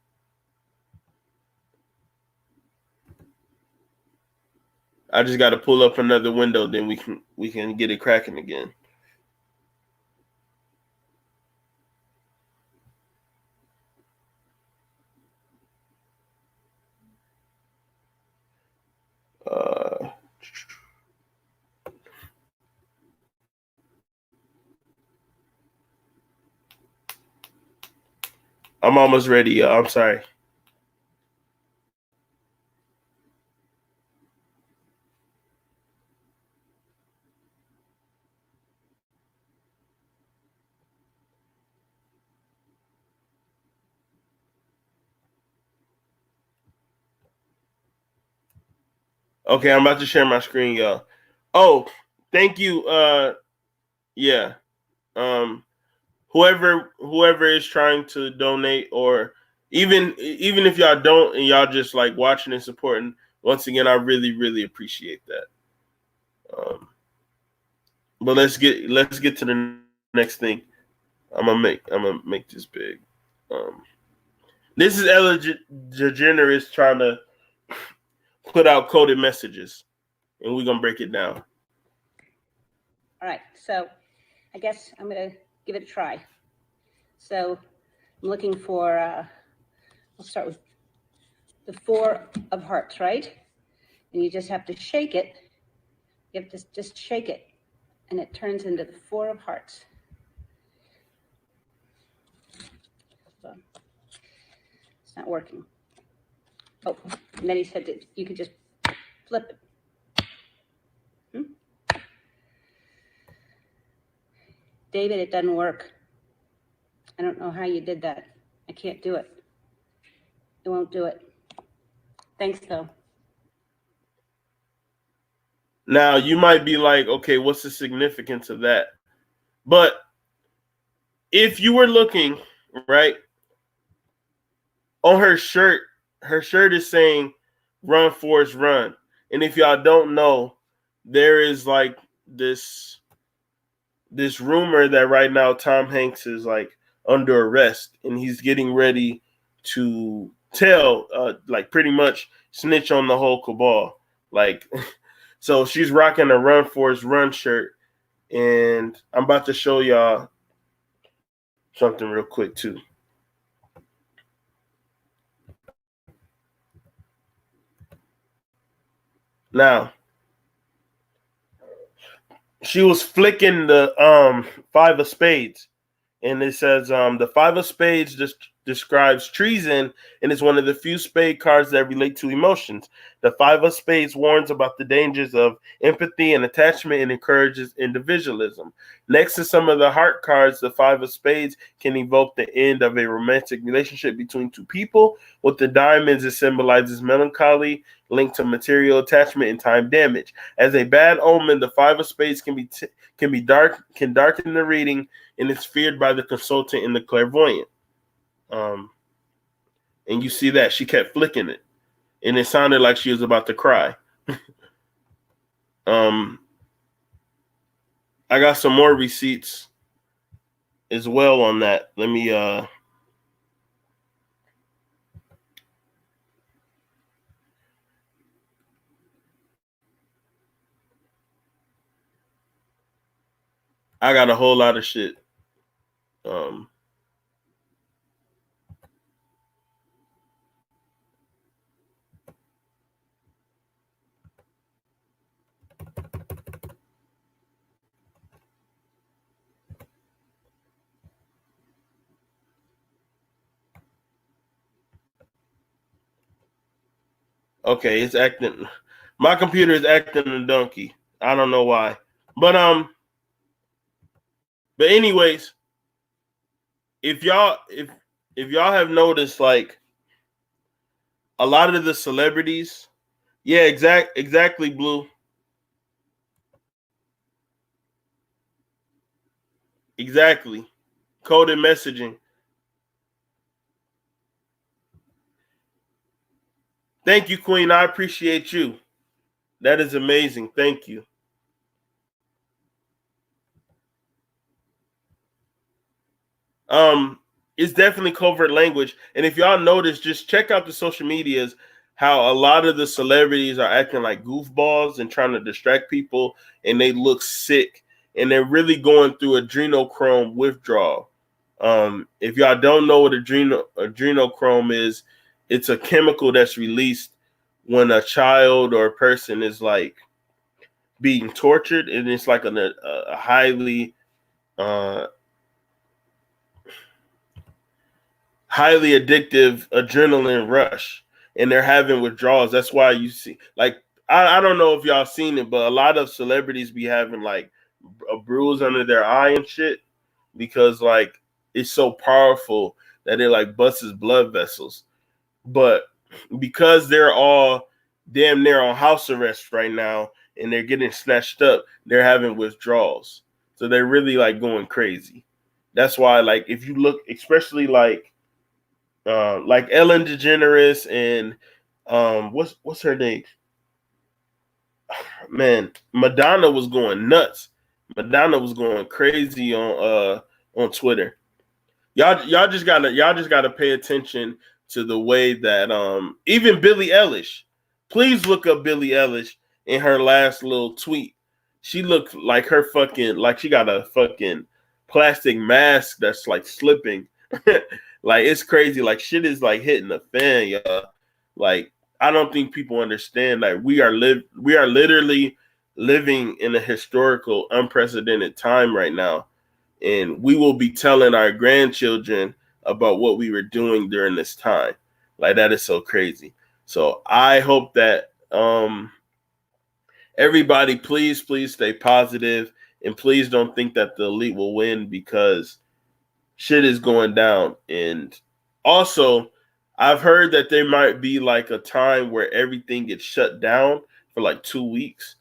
I just got to pull up another window, then we can get it cracking again. I'm almost ready, y'all. I'm sorry. Okay, I'm about to share my screen, y'all. Oh, thank you. Yeah. Whoever is trying to donate, or even if y'all don't and y'all just like watching and supporting, once again, I really appreciate that. But let's get to the next thing. I'm gonna make this big. This is Ellen DeGeneres trying to put out coded messages, and we're gonna break it down. All right, so I guess I'm gonna give it a try. So I'm looking for, I'll start with the 4 of hearts, right? And you just have to shake it. You have to just shake it, and it turns into the 4 of hearts. So it's not working. Oh, and then he said that you could just flip it. David, it doesn't work. I don't know how you did that. I can't do it. It won't do it. Thanks, though. Now, you might be like, okay, what's the significance of that? But if you were looking, right, on her shirt is saying, "Run, Forrest, run." And if y'all don't know, there is like this rumor that right now Tom Hanks is like under arrest, and he's getting ready to tell, like pretty much snitch on the whole cabal. Like, so she's rocking a "Run, Forrest, run" shirt, And I'm about to show y'all something real quick too. Now, she was flicking the 5 of spades, and it says the 5 of spades describes treason and is one of the few spade cards that relate to emotions. The 5 of spades warns about the dangers of empathy and attachment and encourages individualism. Next to some of the heart cards, the 5 of spades can evoke the end of a romantic relationship between two people. With the diamonds, it symbolizes melancholy linked to material attachment and time damage. As a bad omen, the 5 of spades can darken the reading, and it's feared by the consultant and the clairvoyant. And you see that she kept flicking it, and it sounded like she was about to cry. I got some more receipts as well on that. Let me I got a whole lot of shit. Okay, it's acting. My computer is acting a donkey. I don't know why, but anyways, if y'all have noticed, like a lot of the celebrities, yeah, exactly, Blue, exactly, coded messaging. Thank you, Queen. I appreciate you. That is amazing. Thank you. It's definitely covert language. And if y'all notice, just check out the social medias, how a lot of the celebrities are acting like goofballs and trying to distract people, and they look sick, and they're really going through adrenochrome withdrawal. If y'all don't know what adrenochrome is, it's a chemical that's released when a child or a person is like being tortured, and it's like a highly highly addictive adrenaline rush, and they're having withdrawals. That's why you see, like, I don't know if y'all seen it, but a lot of celebrities be having like a bruise under their eye and shit, because like it's so powerful that it like busts blood vessels. But because they're all damn near on house arrest right now and they're getting snatched up, they're having withdrawals. So they're really like going crazy. That's why, like, if you look, especially like Ellen DeGeneres and what's her name? Man, Madonna was going nuts. Madonna was going crazy on Twitter. Y'all just gotta pay attention to the way that even Billie Eilish. Please look up Billie Eilish in her last little tweet. She looked like her fucking, like she got a fucking plastic mask that's like slipping. Like it's crazy. Like shit is like hitting the fan, y'all. Like I don't think people understand that we are literally living in a historical, unprecedented time right now, and we will be telling our grandchildren about what we were doing during this time. Like that is so crazy. So I hope that everybody, please stay positive, and please don't think that the elite will win, because shit is going down. And also, I've heard that there might be like a time where everything gets shut down for like 2 weeks,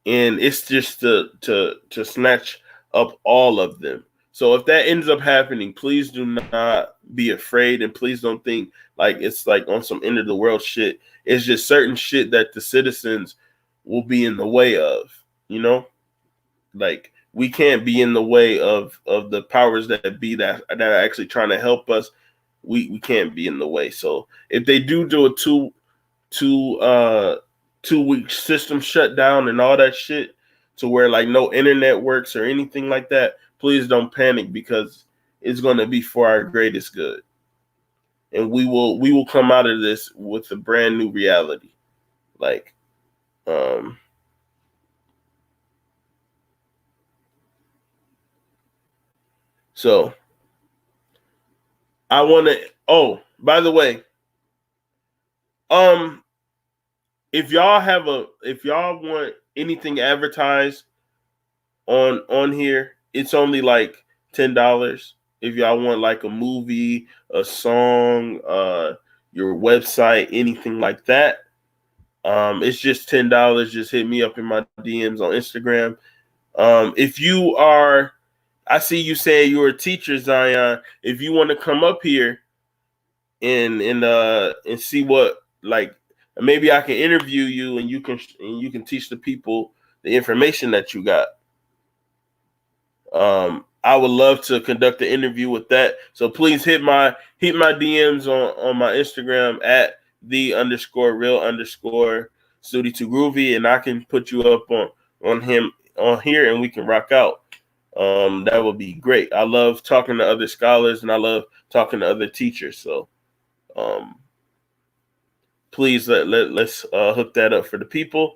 and it's just to snatch up all of them. So if that ends up happening, please do not be afraid, and please don't think like it's like on some end of the world shit. It's just certain shit that the citizens will be in the way of, you know? Like we can't be in the way of the powers that be that are actually trying to help us. We can't be in the way. So if they do a two 2 week system shutdown and all that shit, to where like no internet works or anything like that, please don't panic, because it's going to be for our greatest good. And we will come out of this with a brand new reality. Like, so I want to, oh, by the way, if y'all want anything advertised on here, it's only like $10. If y'all want like a movie, a song, your website, anything like that, it's just $10. Just hit me up in my DMs on Instagram. If you are, I see you saying you're a teacher, Zion. If you want to come up here and see what, like, maybe I can interview you and you can teach the people the information that you got. I would love to conduct an interview with that. So please hit my DMs on my Instagram at @the_real_Studi2Groovy, and I can put you up on here, and we can rock out. That would be great. I love talking to other scholars, and I love talking to other teachers. So please let's hook that up for the people.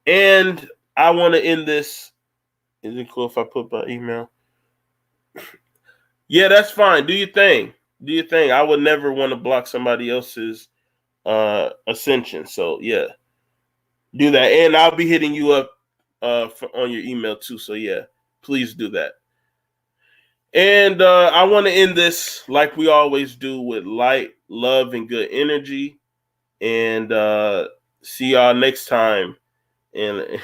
And I want to end this. Is it cool if I put my email? Yeah, that's fine. Do your thing. Do your thing. I would never want to block somebody else's ascension. So yeah, do that. And I'll be hitting you up on your email too. So yeah, please do that. And I want to end this like we always do, with light, love, and good energy. And see y'all next time. And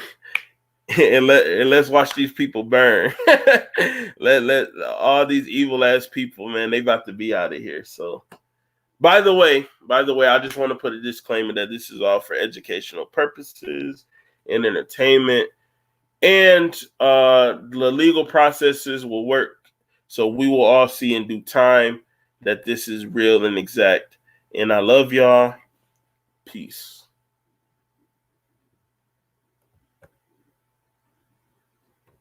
let's watch these people burn. let all these evil ass people, man, they about to be out of here. So by the way, I just want to put a disclaimer that this is all for educational purposes and entertainment, and the legal processes will work. So we will all see in due time that this is real and exact. And I love y'all. Peace.